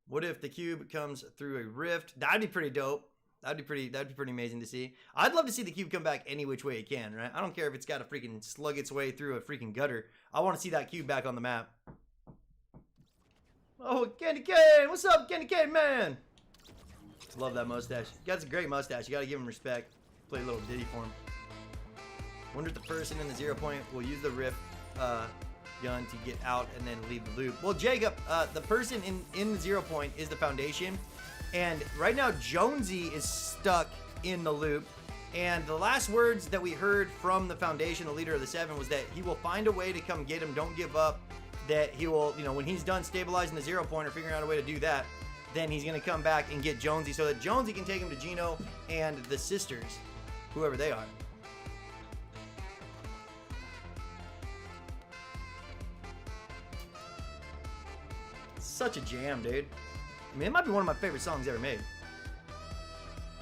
S1: What if the cube comes through a rift? That'd be pretty dope. That'd be pretty amazing to see. I'd love to see the cube come back any which way it can, right? I don't care if it's got to freaking slug its way through a freaking gutter. I want to see that cube back on the map. Oh, Candy Cane! What's up, Candy Cane, man? Love that mustache. He got a great mustache. You got to give him respect. Play a little ditty for him. Wonder if the person in the 0 point will use the rift gun to get out and then leave the loop. Well, Jacob, the person in the 0 point is the Foundation. And right now, Jonesy is stuck in the loop. And the last words that we heard from the Foundation, the leader of the 7, was that he will find a way to come get him. Don't give up. That he will, you know, when he's done stabilizing the 0 point or figuring out a way to do that, then he's going to come back and get Jonesy so that Jonesy can take him to Gino and the sisters, whoever they are. Such a jam, dude. I mean, it might be one of my favorite songs ever made.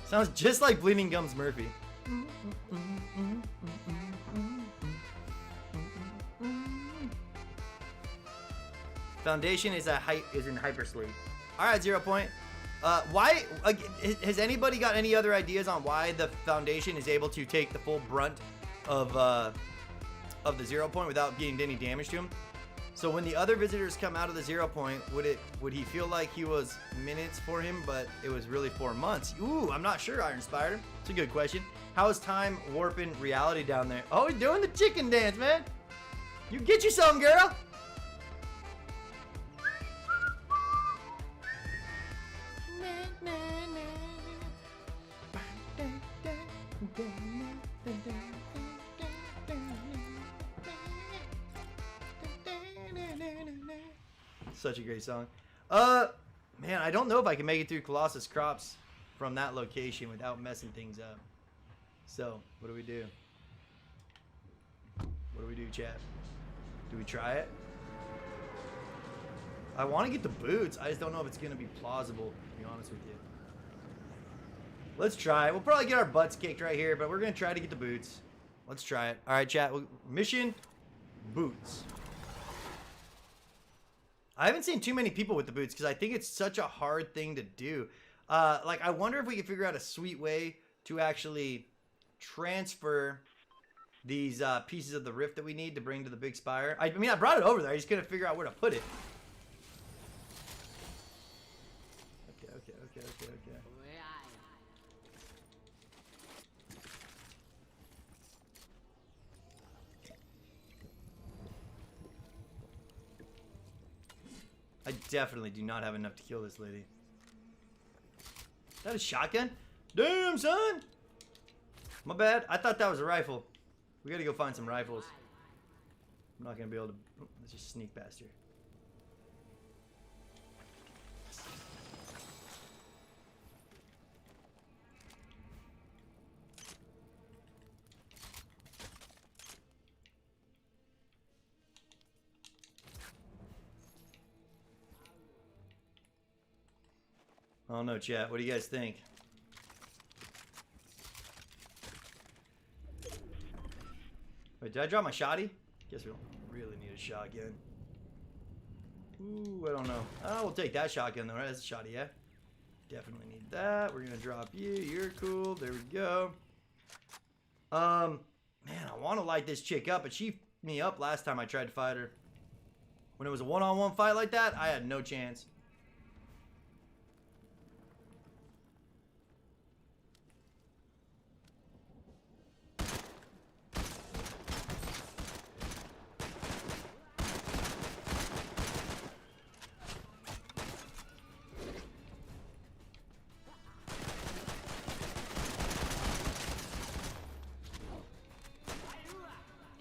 S1: Sounds just like Bleeding Gums Murphy. Foundation is in hypersleep. All right, 0 point. Why has anybody got any other ideas on why the Foundation is able to take the full brunt of the 0 point without getting any damage to him? So when the other visitors come out of the 0 point, would he feel like he was minutes for him, but it was really 4 months? Ooh, I'm not sure, Iron Spider. It's a good question. How is time warping reality down there? Oh, he's doing the chicken dance, man. You get you some, girl. Such a great song. Man, I don't know if I can make it through Colossus Crops from that location without messing things up. So, what do we do? What do we do, chat? Do we try it? I want to get the boots. I just don't know if it's going to be plausible, to be honest with you. Let's try it. We'll probably get our butts kicked right here, but we're going to try to get the boots. Let's try it. All right, chat. Mission boots. I haven't seen too many people with the boots because I think it's such a hard thing to do. Like, I wonder if we could figure out a sweet way to actually transfer these pieces of the rift that we need to bring to the big spire. I mean, I brought it over there. I just couldn't figure out where to put it. Okay. I definitely do not have enough to kill this lady. Is that a shotgun? Damn, son! My bad. I thought that was a rifle. We gotta go find some rifles. I'm not gonna be able to... Oh, let's just sneak past her. I don't know, chat. What do you guys think? Wait, did I drop my shotty? Guess we don't really need a shotgun. Ooh, I don't know. Oh, we'll take that shotgun though, right? That's a shotty, yeah? Definitely need that. We're gonna drop you. You're cool. There we go. Man, I want to light this chick up, but she me up last time I tried to fight her. When it was a one-on-one fight like that, I had no chance.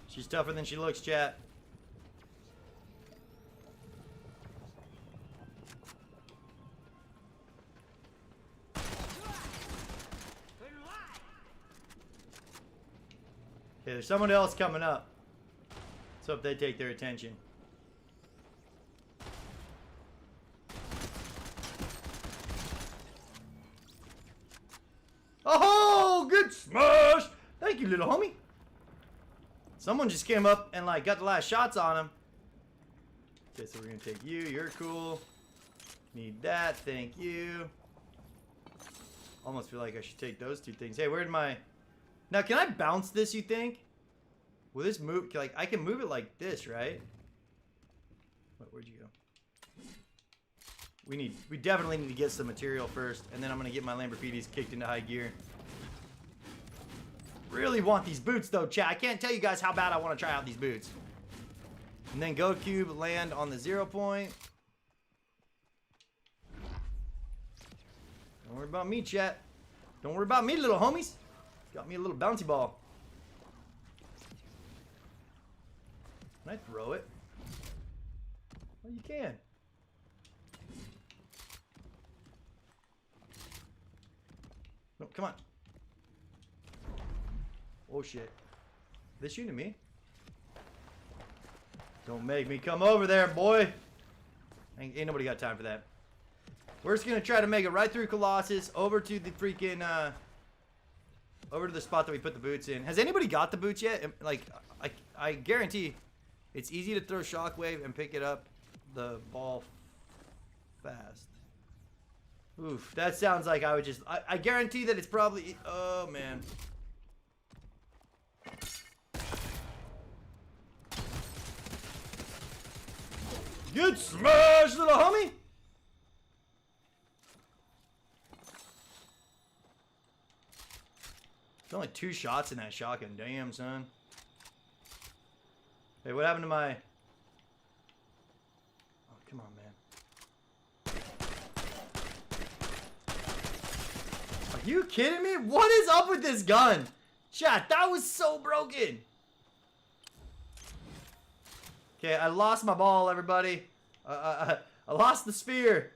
S1: She's tougher than she looks, chat. Okay, there's someone else coming up. Let's hope they take their attention. Oh, good smash! Thank you, little homie. Someone just came up and like got the last shots on him. Okay, so we're gonna take you. You're cool. Need that. Thank you. Almost feel like I should take those two things. Hey, where'd my... Now, can I bounce this, you think? Will this move... Like, I can move it like this, right? Where'd you go? We definitely need to get some material first, and then I'm gonna get my Lamborghinis kicked into high gear. Really want these boots, though, chat. I can't tell you guys how bad I want to try out these boots. And then go cube, land on the 0 point. Don't worry about me, chat. Don't worry about me, little homies. Got me a little bouncy ball. Can I throw it? Oh, you can. No, come on. Oh, shit. They shooting at me? Don't make me come over there, boy. Ain't nobody got time for that. We're just gonna try to make it right through Colossus, over to the freaking, over to the spot that we put the boots in. Has anybody got the boots yet? Like, I guarantee it's easy to throw Shockwave and pick it up the ball fast. Oof, that sounds like I would just, I guarantee that it's probably, oh man. Good smash, little homie! There's only 2 shots in that shotgun. Damn, son. Hey, what happened to my... Oh, come on, man. Are you kidding me? What is up with this gun? Chat, that was so broken. Okay, I lost my ball, everybody. I lost the sphere.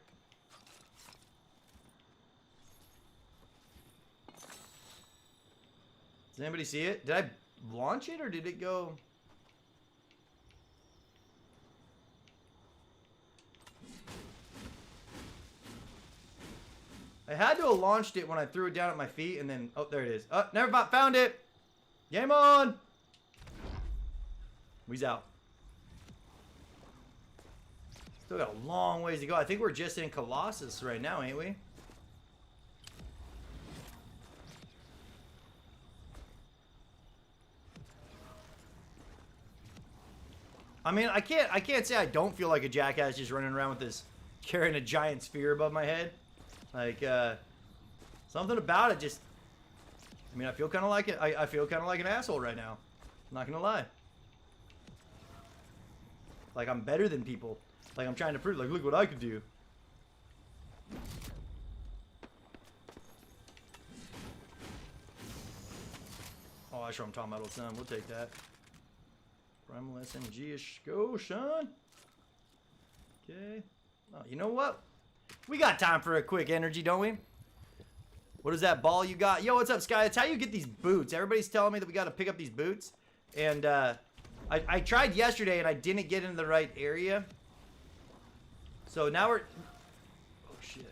S1: Does anybody see it? Did I launch it or did it go? I had to have launched it when I threw it down at my feet and then, oh, there it is. Oh, never mind, found it. Game on. We's out. Still got a long ways to go. I think we're just in Colossus right now, ain't we? I mean, I can't say I don't feel like a jackass just running around with this, carrying a giant sphere above my head. Like, something about it just, I mean, I feel kind of like it. I feel kind of like an asshole right now. I'm not gonna lie. Like, I'm better than people. Like, I'm trying to prove, like, look what I could do. Oh, that's what I'm talking about, old son. We'll take that. Primal SMG-ish. Go, son. Okay. Oh, you know what? We got time for a quick energy, don't we? What is that ball you got? Yo, what's up, Sky? It's how you get these boots. Everybody's telling me that we got to pick up these boots. And, I tried yesterday and I didn't get into the right area. So now we're... Oh, shit.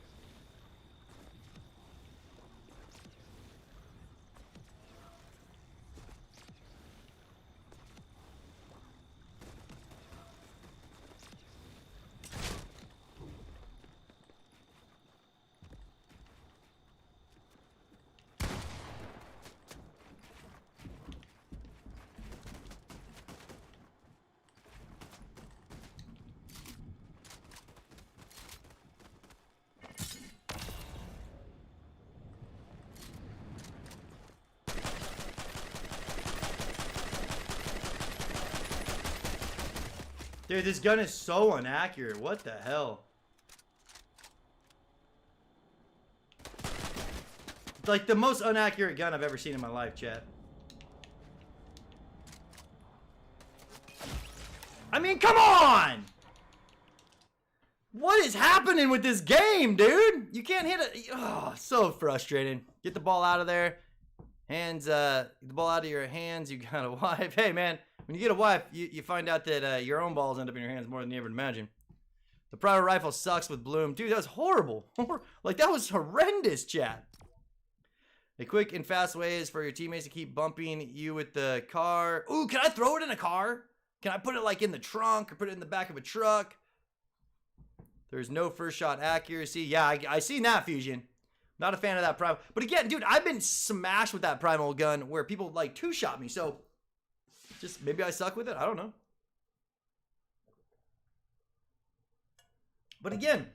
S1: Dude, this gun is so inaccurate. What the hell? Like the most inaccurate gun I've ever seen in my life, chat. I mean, come on! What is happening with this game, dude? You can't hit it. Oh, so frustrating. Get the ball out of there. Hands, the ball out of your hands. You got a wife. Hey, man, when you get a wife, you find out that your own balls end up in your hands more than you ever imagined. The private rifle sucks with Bloom. Dude, that was horrible. Like, that was horrendous, chat. The quick and fast ways for your teammates to keep bumping you with the car. Ooh, can I throw it in a car? Can I put it like in the trunk or put it in the back of a truck? There's no first shot accuracy. Yeah, I seen that, Fusion. Not a fan of that primal. But again, dude, I've been smashed with that primal gun where people like two-shot me. So just maybe I suck with it. I don't know. But again,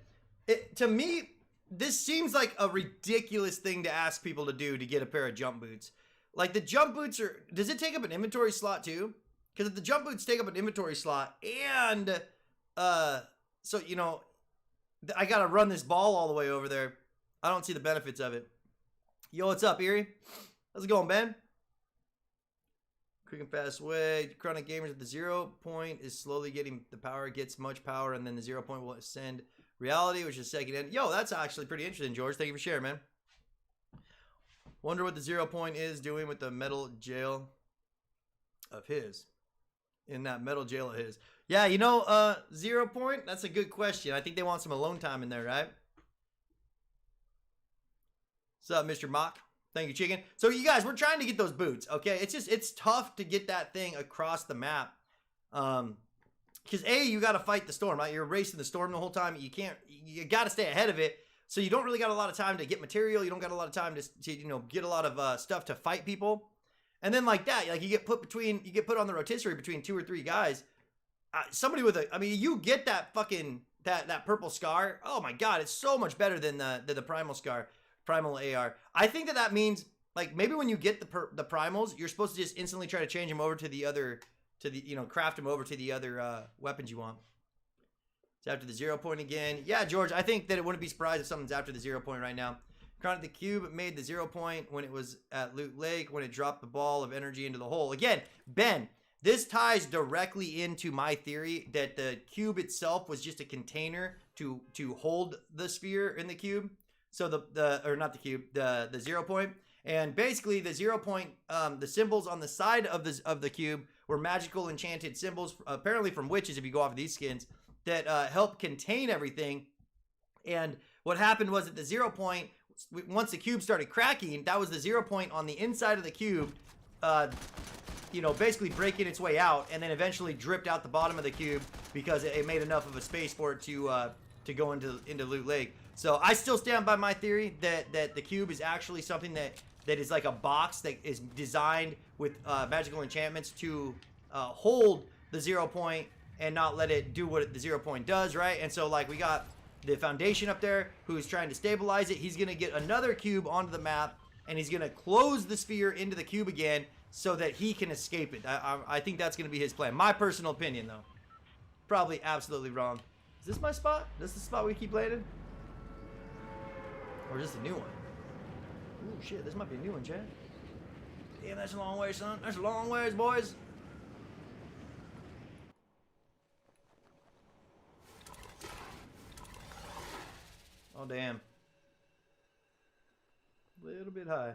S1: to me, this seems like a ridiculous thing to ask people to do to get a pair of jump boots. Like the jump boots are, does it take up an inventory slot too? Because if the jump boots take up an inventory slot and, so, you know, I got to run this ball all the way over there. I don't see the benefits of it. Yo, what's up, Erie? How's it going, Ben? Quick and fast way. CronicGamerZ at the 0 point is slowly getting the power. It gets much power, and then the 0 point will ascend reality, which is second end. Yo, that's actually pretty interesting, George. Thank you for sharing, man. Wonder what the 0 point is doing with the metal jail of his. In that metal jail of his. Yeah, you know, 0 point, that's a good question. I think they want some alone time in there, right? What's up, Mr. Mock? Thank you, chicken. So you guys, we're trying to get those boots, okay? It's tough to get that thing across the map. Because A, you got to fight the storm, right? You're racing the storm the whole time. You got to stay ahead of it. So you don't really got a lot of time to get material. You don't got a lot of time to you know, get a lot of stuff to fight people. And then like that, like you get put on the rotisserie between 2 or 3 guys. Somebody with I mean, you get that fucking, that purple scar. Oh my God, it's so much better than the primal scar, primal AR. I think that means, like, maybe when you get the primals, you're supposed to just instantly try to change them over to the other, you know, craft them over to the other weapons you want. It's after the 0 point again. Yeah, George, I think that it wouldn't be surprised if something's after the 0 point right now. Chronic the Cube made the 0 point when it was at Loot Lake, when it dropped the ball of energy into the hole. Again, Ben, this ties directly into my theory that the cube itself was just a container to hold the sphere in the cube. So or not the cube, the 0 point. And basically the 0 point, the symbols on the side of the cube were magical enchanted symbols, apparently from witches if you go off of these skins, that help contain everything. And what happened was at the 0 point, once the cube started cracking, that was the 0 point on the inside of the cube, you know, basically breaking its way out, and then eventually dripped out the bottom of the cube because it made enough of a space for it to go into Loot Lake. So I still stand by my theory that the cube is actually something that is like a box that is designed with magical enchantments to hold the 0 point and not let it do what the 0 point does, right? And so like we got the Foundation up there who's trying to stabilize it. He's gonna get another cube onto the map, and he's gonna close the sphere into the cube again so that he can escape it. I think that's gonna be his plan. My personal opinion, though. Probably absolutely wrong. Is this my spot? Is this the spot we keep landing? Or is this a new one? Ooh, shit, this might be a new one, Chad. Damn, that's a long way, son. That's a long ways, boys. Oh, damn. A little bit high.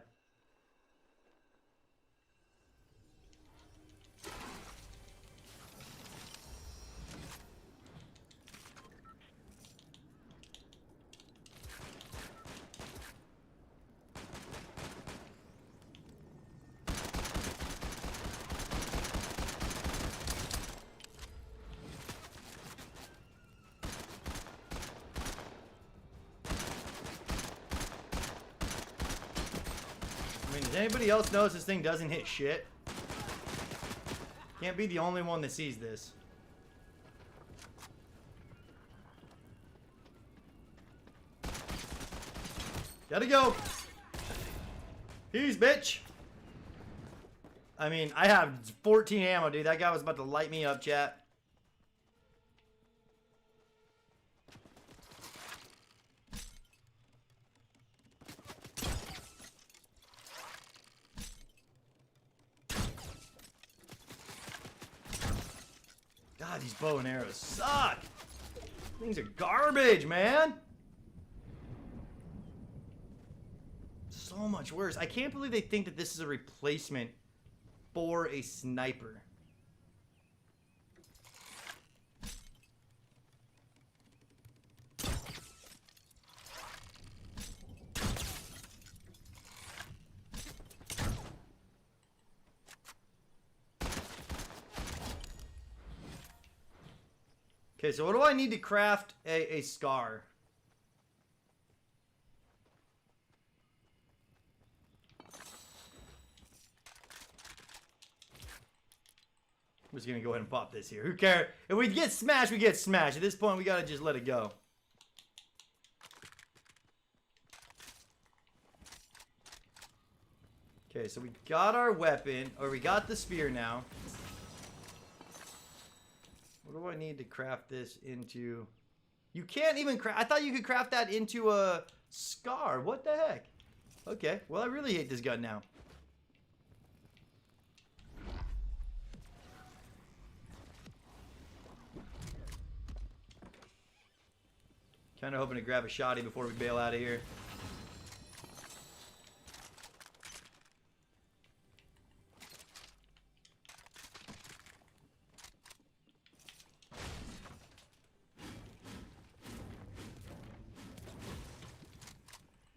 S1: Does anybody else notice this thing doesn't hit shit? Can't be the only one that sees this. Gotta go. Peace, bitch. I mean, I have 14 ammo, dude. That guy was about to light me up, chat. God, these bow and arrows suck. Things are garbage, man. So much worse. I can't believe they think that this is a replacement for a sniper. Okay, so what do I need to craft a scar? I'm just gonna go ahead and pop this here. Who cares? If we get smashed, we get smashed. At this point, we gotta just let it go. Okay, so we got our weapon, or we got the spear now. What do I need to craft this into? You can't even craft. I thought you could craft that into a scar. What the heck? Okay, well, I really hate this gun now. Kind of hoping to grab a shotty before we bail out of here.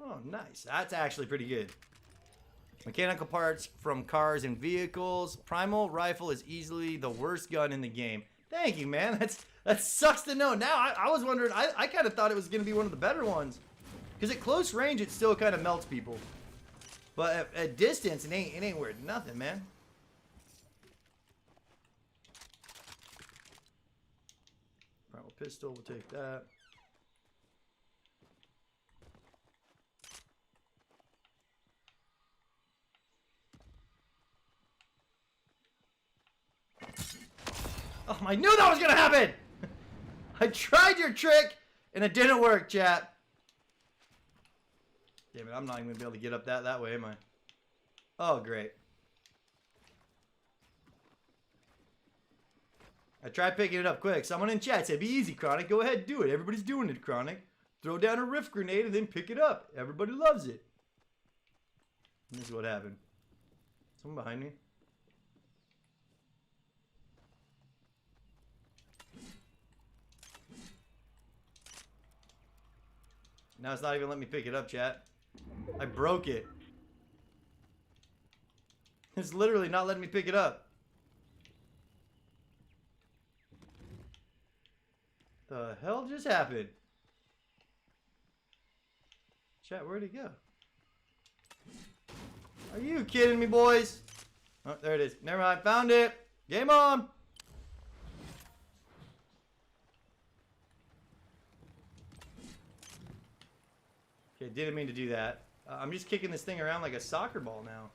S1: Oh, nice. That's actually pretty good. Mechanical parts from cars and vehicles. Primal rifle is easily the worst gun in the game. Thank you, man. That sucks to know. Now, I was wondering, I kind of thought it was going to be one of the better ones. Because at close range, it still kind of melts people. But at distance, it ain't worth nothing, man. Primal pistol, we'll take that. Oh, I knew that was going to happen! I tried your trick, and it didn't work, chat. Damn it, I'm not even going to be able to get up that way, am I? Oh, great. I tried picking it up quick. Someone in chat said, be easy, Chronic. Go ahead, do it. Everybody's doing it, Chronic. Throw down a rift grenade and then pick it up. Everybody loves it. And this is what happened. Someone behind me. Now it's not even letting me pick it up, chat. I broke it. It's literally not letting me pick it up. The hell just happened? Chat, where'd it go? Are you kidding me, boys? Oh, there it is. Never mind. Found it. Game on. Okay, didn't mean to do that. I'm just kicking this thing around like a soccer ball now.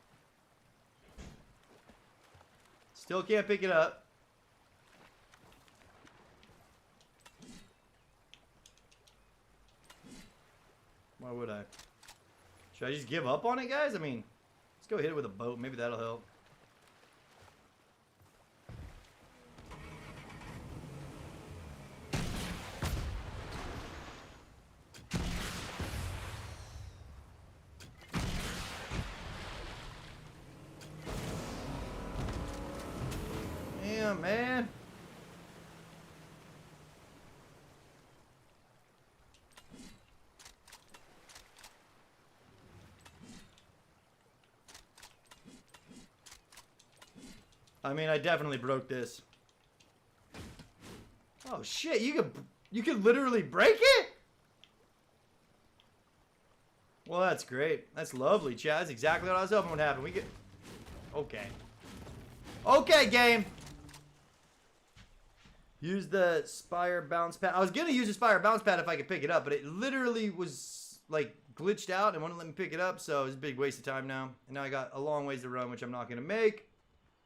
S1: Still can't pick it up. Why would I? Should I just give up on it, guys? I mean, let's go hit it with a boat. Maybe that'll help. Damn, man. I mean, I definitely broke this. Oh shit, you could literally break it? Well, that's great. That's lovely, Chad. That's exactly what I was hoping would happen. We get... Okay. Okay, game. Use the Spire bounce pad. I was gonna use the Spire bounce pad if I could pick it up, but it literally was like glitched out and wouldn't let me pick it up, so it was a big waste of time now. And now I got a long ways to run, which I'm not gonna make.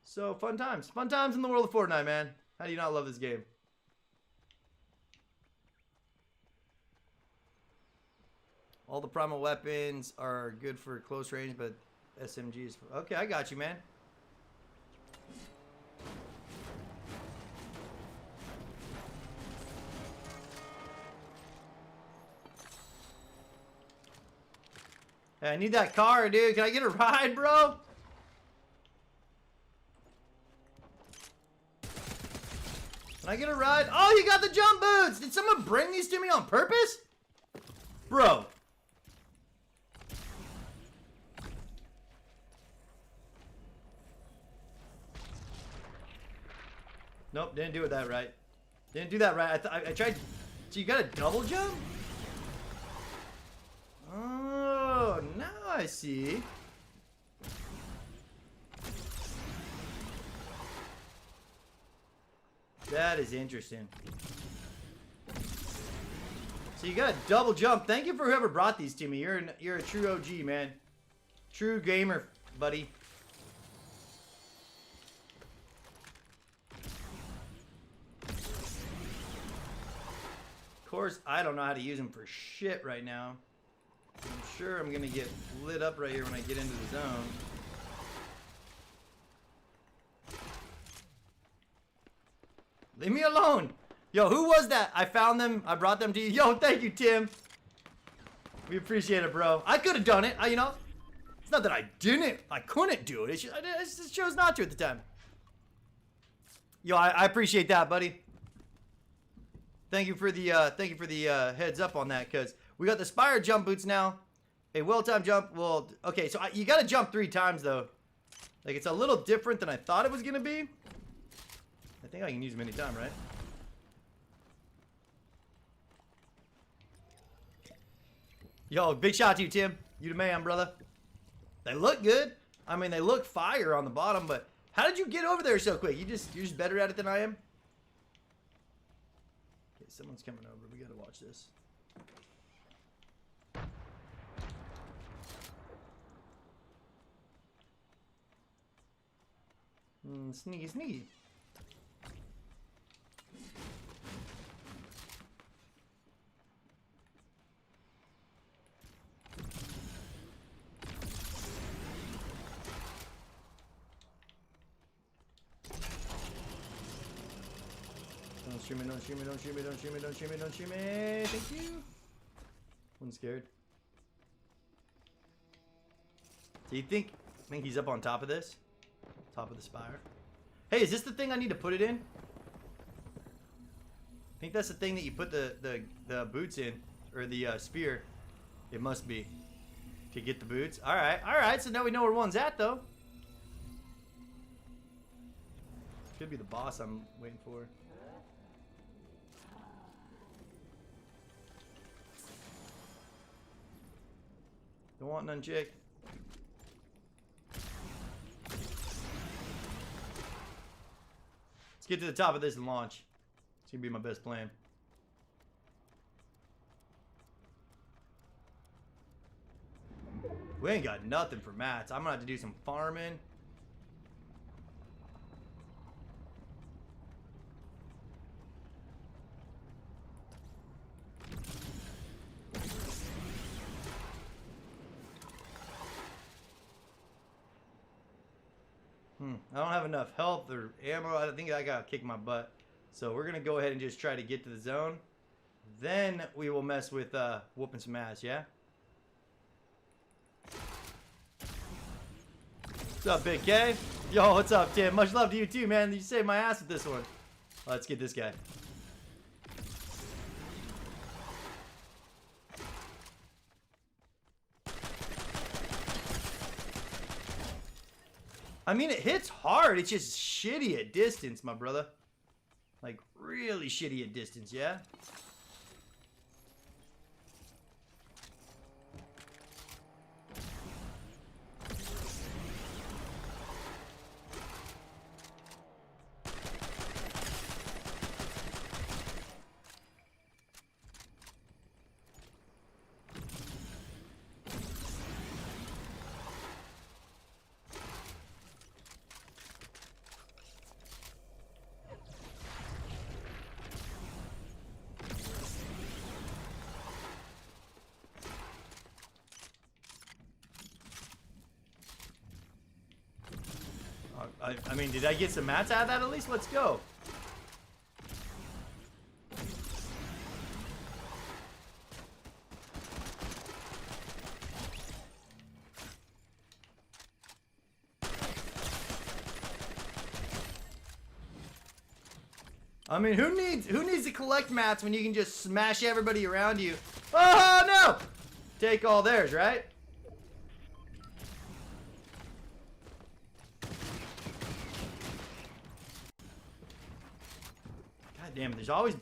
S1: So fun times. Fun times in the world of Fortnite, man. How do you not love this game? All the primal weapons are good for close range, but SMGs. Okay, I got you, man. Hey, I need that car, dude. Can I get a ride, bro? Can I get a ride? Oh, you got the jump boots. Did someone bring these to me on purpose? Bro. Nope, didn't do it that right. Didn't do that right. I tried. So you got a double jump? Oh, now I see. That is interesting. So you got a double jump. Thank you for whoever brought these to me. You're a true OG, man. True gamer, buddy. Of course, I don't know how to use them for shit right now. I'm sure I'm gonna get lit up right here when I get into the zone. Leave me alone. Yo, who was that? I found them. I brought them to you. Yo, thank you, Tim. We appreciate it, bro. I could have done it. You know, it's not that I didn't. I couldn't do it. I just chose not to at the time. Yo, I appreciate that, buddy. Thank you for the heads up on that, because we got the Spire jump boots now. A well-timed jump. Well, okay, so you got to jump 3 times though. Like, it's a little different than I thought it was gonna be. I think I can use them anytime, right? Yo, big shout out to you, Tim. You the man, brother. They look good. I mean, they look fire on the bottom, but how did you get over there so quick? You're just better at it than I am? Okay, someone's coming over. We gotta watch this. Sneaky, sneaky. Don't shoot me, don't shoot me, don't shoot me, don't shoot me, don't shoot me, don't shoot me. Thank you. I'm scared. Do you think he's up on top of this? Top of the spire. Hey, is this the thing I need to put it in? I think that's the thing that you put the boots in, or the spear. It must be to get the boots. All right. So now we know where one's at, though. Could be the boss I'm waiting for. Don't want none, chick. Let's get to the top of this and launch. It's gonna be my best plan. We ain't got nothing for mats. I'm gonna have to do some farming. I don't have enough health or ammo. I think I gotta kick my butt. So we're gonna go ahead and just try to get to the zone. Then we will mess with whooping some ass, yeah? What's up, Big K? Yo, what's up, Tim? Much love to you too, man. You saved my ass with this one. Let's get this guy. I mean, it hits hard. It's just shitty at distance, my brother. Like, really shitty at distance, yeah? I mean, did I get some mats out of that at least? Let's go. I mean, who needs to collect mats when you can just smash everybody around you? Oh, no! Take all theirs, right? God damn it, there's always...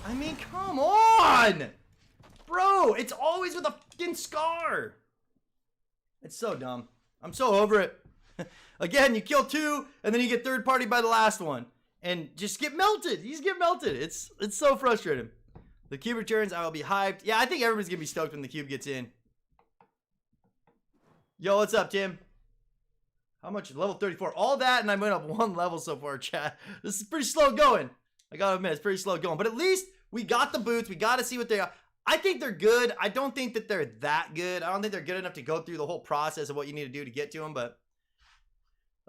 S1: I mean, come on! Bro, it's always with a fucking scar. It's so dumb. I'm so over it. Again, you kill 2, and then you get third party by the last one. And just get melted. You just get melted. It's so frustrating. The cube returns, I will be hyped. Yeah, I think everybody's going to be stoked when the cube gets in. Yo, what's up, Tim? How much? Level 34. All that, and I went up 1 level so far, chat. This is pretty slow going. I gotta admit, it's pretty slow going. But at least we got the boots. We got to see what they are. I think they're good. I don't think that they're that good. I don't think they're good enough to go through the whole process of what you need to do to get to them. But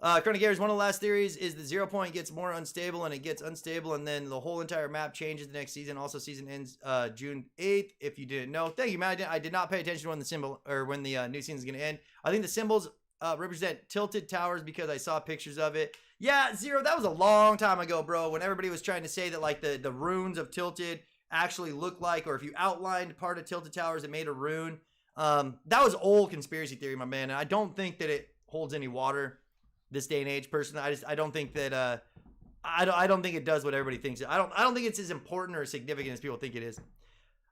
S1: CronicGamerZ, one of the last theories is the 0 point gets more unstable, and it gets unstable, and then the whole entire map changes the next season. Also, season ends June 8th. If you didn't know, thank you, man. I did not pay attention to when the symbol or when the new season is going to end. I think the symbols represent tilted towers because I saw pictures of it. Yeah, Zero, that was a long time ago, bro, when everybody was trying to say that like the runes of Tilted actually look like, or if you outlined part of Tilted Towers, it made a rune. That was old conspiracy theory, my man. And I don't think that it holds any water this day and age, personally. I don't think that I don't think it does what everybody thinks. I don't think it's as important or significant as people think it is.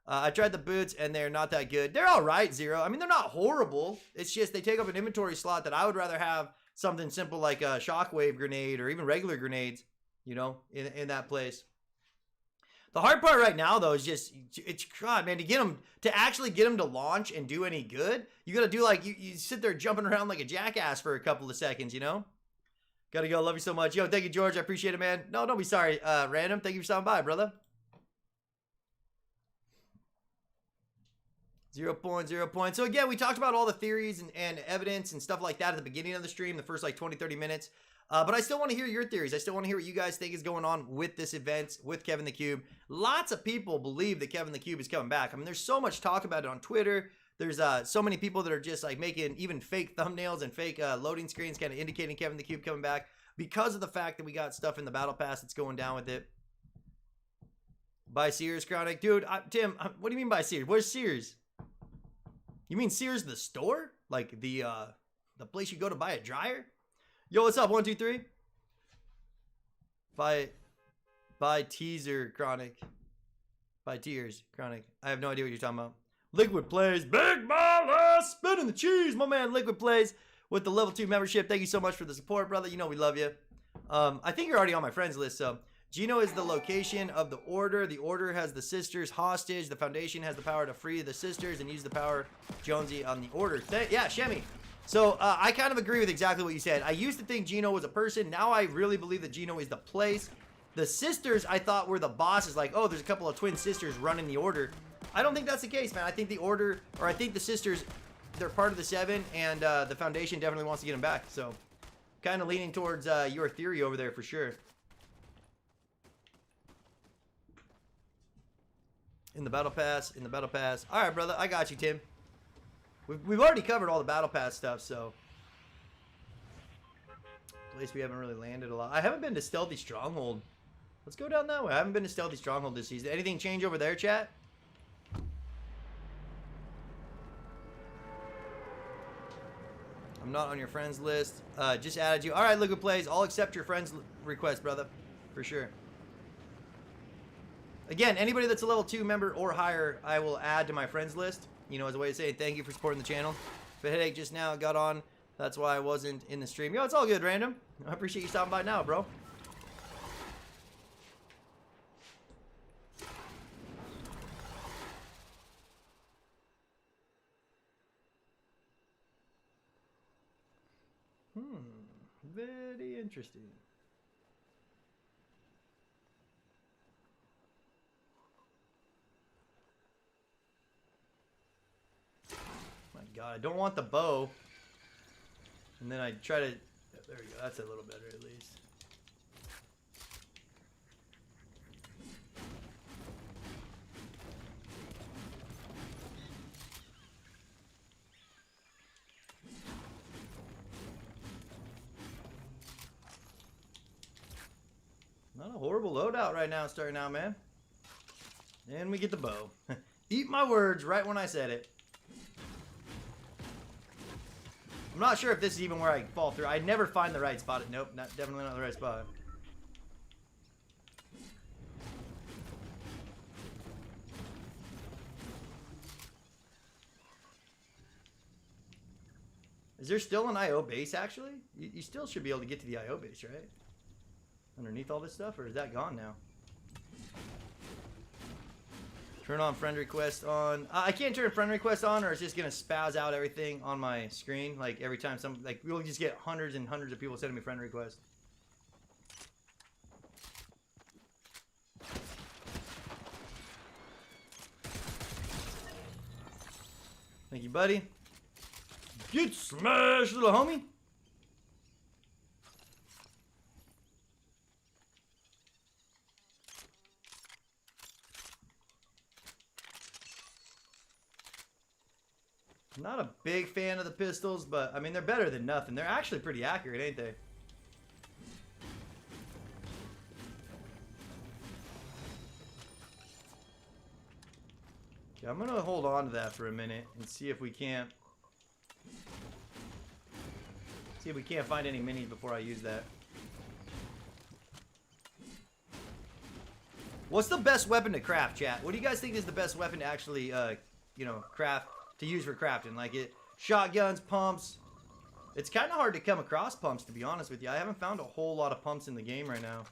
S1: I tried the boots and they're not that good. They're all right, Zero. I mean, they're not horrible. It's just they take up an inventory slot that I would rather have something simple like a shockwave grenade or even regular grenades, you know, in that place. The hard part right now, though, is just, it's, God, man, to actually get them to launch and do any good, you got to do like, you sit there jumping around like a jackass for a couple of seconds, you know? Got to go. Love you so much. Yo, thank you, George. I appreciate it, man. No, don't be sorry, Random. Thank you for stopping by, brother. 0 point, 0 point. So again, we talked about all the theories and evidence and stuff like that at the beginning of the stream, the first like 20, 30 minutes. But I still want to hear your theories. I still want to hear what you guys think is going on with this event, with Kevin the Cube. Lots of people believe that Kevin the Cube is coming back. I mean, there's so much talk about it on Twitter. There's so many people that are just like making even fake thumbnails and fake loading screens kind of indicating Kevin the Cube coming back because of the fact that we got stuff in the battle pass that's going down with it. By Sears, Chronic. Dude, Tim, what do you mean by Sears? Where's Sears? You mean Sears the store? Like the place you go to buy a dryer? Yo, what's up? 1, 2, 3. By teaser, Chronic. By tears, Chronic. I have no idea what you're talking about. Liquid Plays. Big BALLA. Spinning the cheese. My man Liquid Plays with the level 2 membership. Thank you so much for the support, brother. You know we love you. I think you're already on my friends list, so. Gino is the location of the order. The order has the sisters hostage. The foundation has the power to free the sisters and use the power Jonesy on the order. Yeah, Shemi. So I kind of agree with exactly what you said. I used to think Gino was a person. Now I really believe that Gino is the place. The sisters I thought were the bosses. Like, oh, there's a couple of twin sisters running the order. I don't think that's the case, man. I think the order, or I think the sisters, they're part of the 7, and the foundation definitely wants to get them back. So kind of leaning towards your theory over there for sure. In the battle pass, in the battle pass. All right, brother, I got you, Tim. We've already covered all the battle pass stuff, so. Place we haven't really landed a lot. I haven't been to Stealthy Stronghold. Let's go down that way. I haven't been to Stealthy Stronghold this season. Anything change over there, chat? I'm not on your friends list. Just added you. All right, Liquid Plays. I'll accept your friends request, brother, for sure. Again, anybody that's a level 2 member or higher, I will add to my friends list. You know, as a way to say thank you for supporting the channel. But headache just now got on. That's why I wasn't in the stream. Yo, it's all good, Random. I appreciate you stopping by now, bro. Very interesting. My God, I don't want the bow. And then I try to... There we go. That's a little better at least. Not a horrible loadout right now starting out, man. And we get the bow. Eat my words right when I said it. I'm not sure if this is even where I fall through. I never find the right spot. Nope, definitely not the right spot. Is there still an IO base, actually? You still should be able to get to the IO base, right? Underneath all this stuff, or is that gone now? Turn on friend request on. I can't turn friend request on, or it's just gonna spaz out everything on my screen. Like every time we'll just get hundreds and hundreds of people sending me friend requests. Thank you, buddy. Get smashed, little homie. Not a big fan of the pistols, but I mean, they're better than nothing. They're actually pretty accurate, ain't they? Okay, I'm gonna hold on to that for a minute and see if we can't find any minis before I use that. What's the best weapon to craft, chat? What do you guys think is the best weapon to actually, you know, craft, to use for crafting? Like shotguns, pumps. It's kind of hard to come across pumps, to be honest with you. I haven't found a whole lot of pumps in the game right now.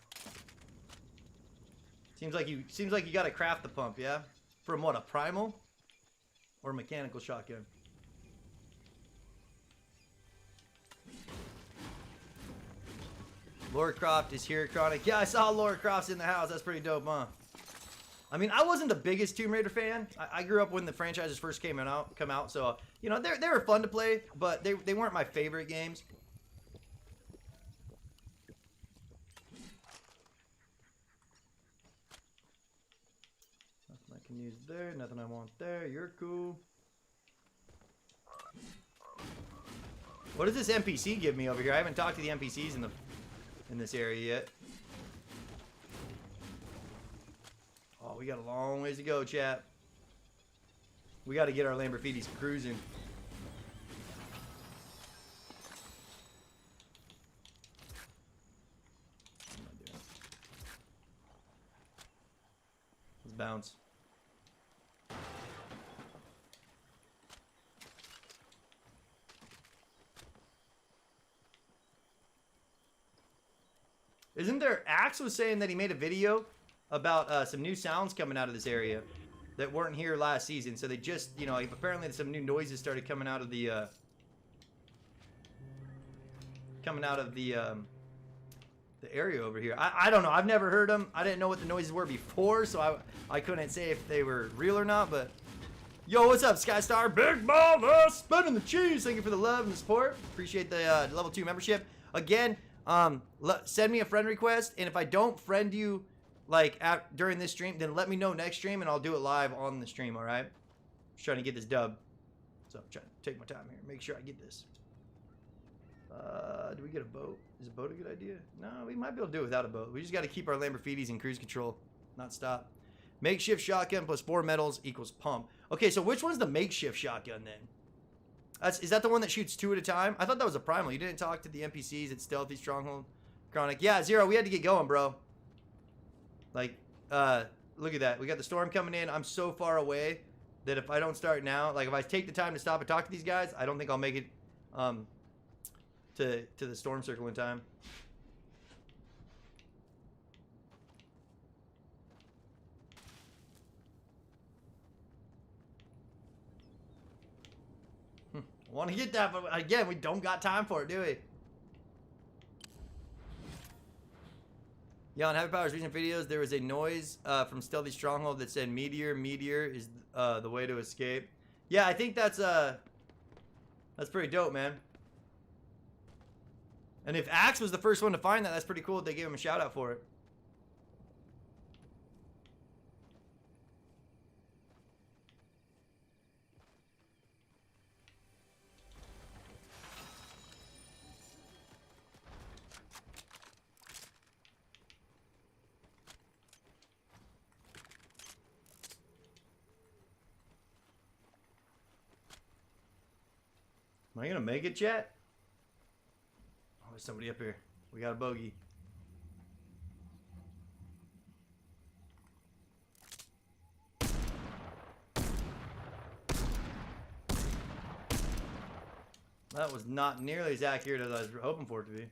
S1: Seems like you got to craft the pump, yeah? From what, a primal or a mechanical shotgun? Laura Croft is here, Chronic. Yeah, I saw Laura Croft's in the house. That's pretty dope, huh? I mean, I wasn't the biggest Tomb Raider fan. I grew up when the franchises first come out, so you know they were fun to play, but they weren't my favorite games. Nothing I can use there. Nothing I want there. You're cool. What does this NPC give me over here? I haven't talked to the NPCs in this area yet. Oh, we got a long ways to go, chat. We got to get our Lamborghinis cruising. What am I doing? Let's bounce. Isn't there... Axe was saying that he made a video about some new sounds coming out of this area that weren't here last season. So they just, you know, apparently some new noises started coming out of the area over here. I don't know. I've never heard them. I didn't know what the noises were before, so I couldn't say if they were real or not. But yo, what's up, Skystar? Big BALLA, spinning the cheese. Thank you for the love and the support. Appreciate the level 2 membership. Again, send me a friend request, and if I don't friend you like during this stream, then let me know next stream and I'll do it live on the stream. All right, just trying to get this dub, so I'm trying to take my time here, make sure I get this. Do we get a boat? Is a boat a good idea? No, we might be able to do it without a boat. We just got to keep our Lamborghinis in cruise control, not stop. Makeshift shotgun plus 4 metals equals pump. Okay, so which one's the makeshift shotgun then? Is that the one that shoots 2 at a time? I thought that was a primal. You didn't talk to the NPCs at Stealthy Stronghold? Chronic. Yeah, Zero, we had to get going, bro. Like, look at that. We got the storm coming in. I'm so far away that if I don't start now, like if I take the time to stop and talk to these guys, I don't think I'll make it to the storm circle in time. Want to get that, but again, we don't got time for it, do we? Yeah, on Happy Powers recent videos, there was a noise from Stealthy Stronghold that said meteor is the way to escape. Yeah, I think that's pretty dope, man. And if Axe was the first one to find that, that's pretty cool. They gave him a shout out for it. Am I gonna make it, chat? Oh, there's somebody up here. We got a bogey. That was not nearly as accurate as I was hoping for it to be.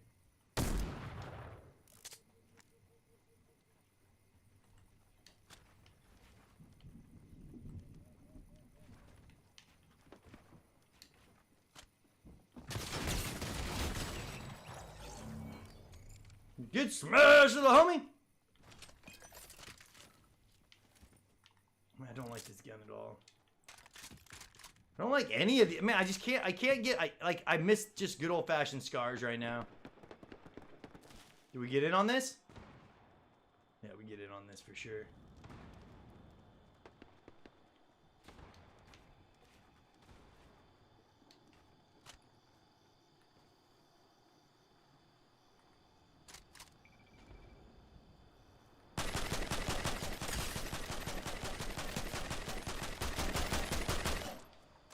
S1: Get smashed, little homie! I don't like this gun at all. I don't like any of the. Man, I just can't. I can't get. I miss just good old fashioned scars right now. Do we get in on this? Yeah, we get in on this for sure.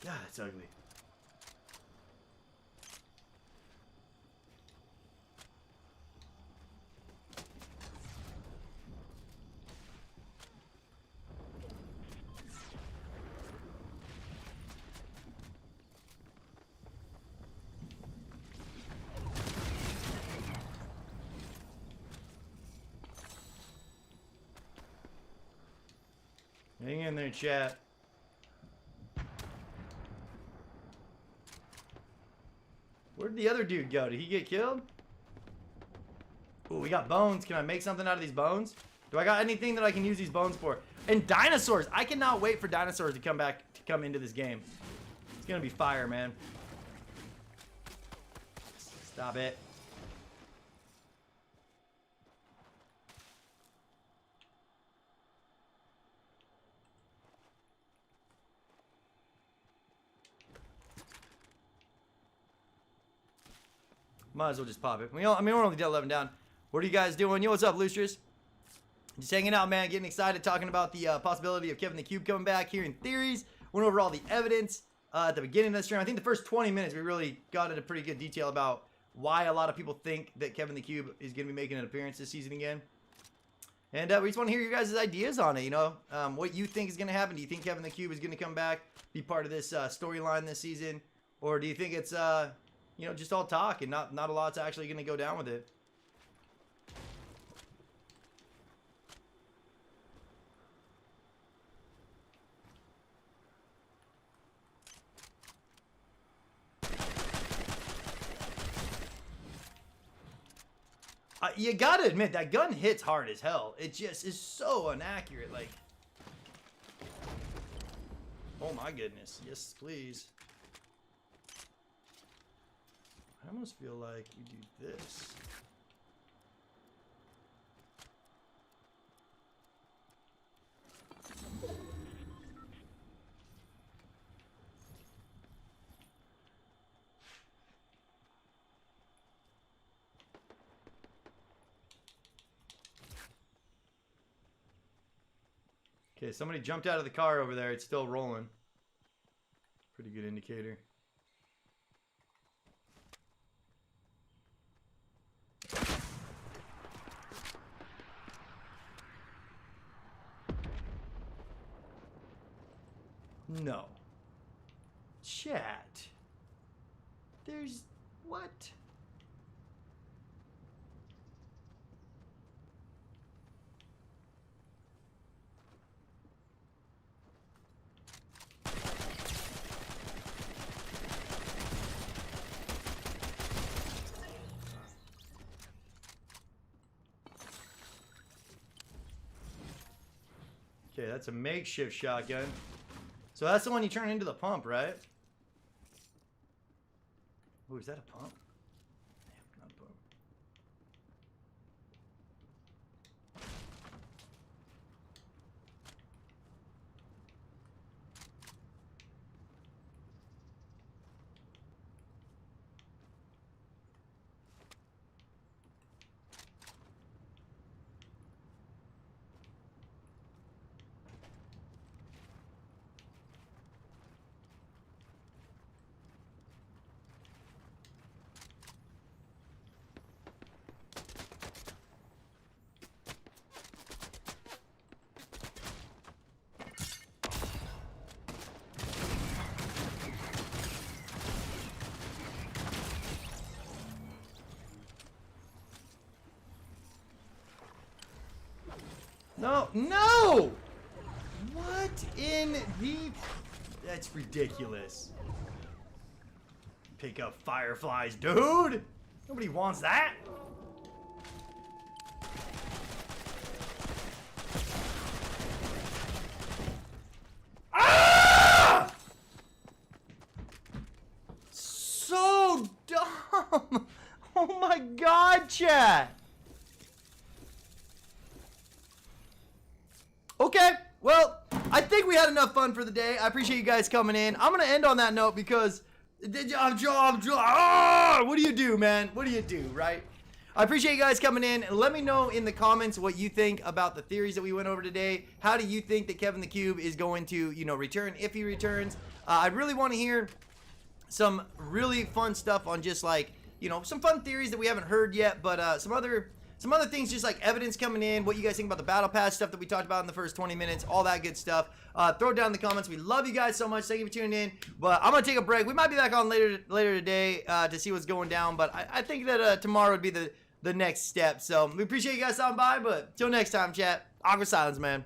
S1: God, that's ugly. Hang in there, chat. Where'd the other dude go? Did he get killed? Ooh, we got bones. Can I make something out of these bones? Do I got anything that I can use these bones for? And dinosaurs. I cannot wait for dinosaurs to come into this game. It's gonna be fire, man. Stop it. Might as well just pop it. We're only dead 11 down. What are you guys doing? Yo, what's up, Lustrous? Just hanging out, man. Getting excited, talking about the possibility of Kevin the Cube coming back, hearing theories. Went over all the evidence at the beginning of the stream. I think the first 20 minutes, we really got into pretty good detail about why a lot of people think that Kevin the Cube is going to be making an appearance this season again. And we just want to hear your guys' ideas on it, you know? What you think is going to happen. Do you think Kevin the Cube is going to come back, be part of this storyline this season? Or do you think it's... you know, just all talk and not a lot's actually going to go down with it. You gotta admit, that gun hits hard as hell. It just is so inaccurate. Like, oh my goodness. Yes, please. I almost feel like we do this. Okay, somebody jumped out of the car over there. It's still rolling. Pretty good indicator. No. Chat. There's... what? Okay, that's a makeshift shotgun. So that's the one you turn into the pump, right? Oh, is that a pump? Damn, not a pump. No, no! What in the... That's ridiculous. Pick up fireflies, dude! Nobody wants that. Ah! So dumb! Oh my god, chat! Okay, well, I think we had enough fun for the day. I appreciate you guys coming in. I'm going to end on that note because... what do you do, man? What do you do, right? I appreciate you guys coming in. Let me know in the comments what you think about the theories that we went over today. How do you think that Kevin the Cube is going to, you know, return if he returns? I really want to hear some really fun stuff on just like, you know, some fun theories that we haven't heard yet, but some other things, just like evidence coming in, what you guys think about the battle pass stuff that we talked about in the first 20 minutes, all that good stuff. Throw it down in the comments. We love you guys so much. Thank you for tuning in. But I'm going to take a break. We might be back on later today to see what's going down. But I think that tomorrow would be the next step. So we appreciate you guys stopping by. But till next time, chat. Awkward silence, man.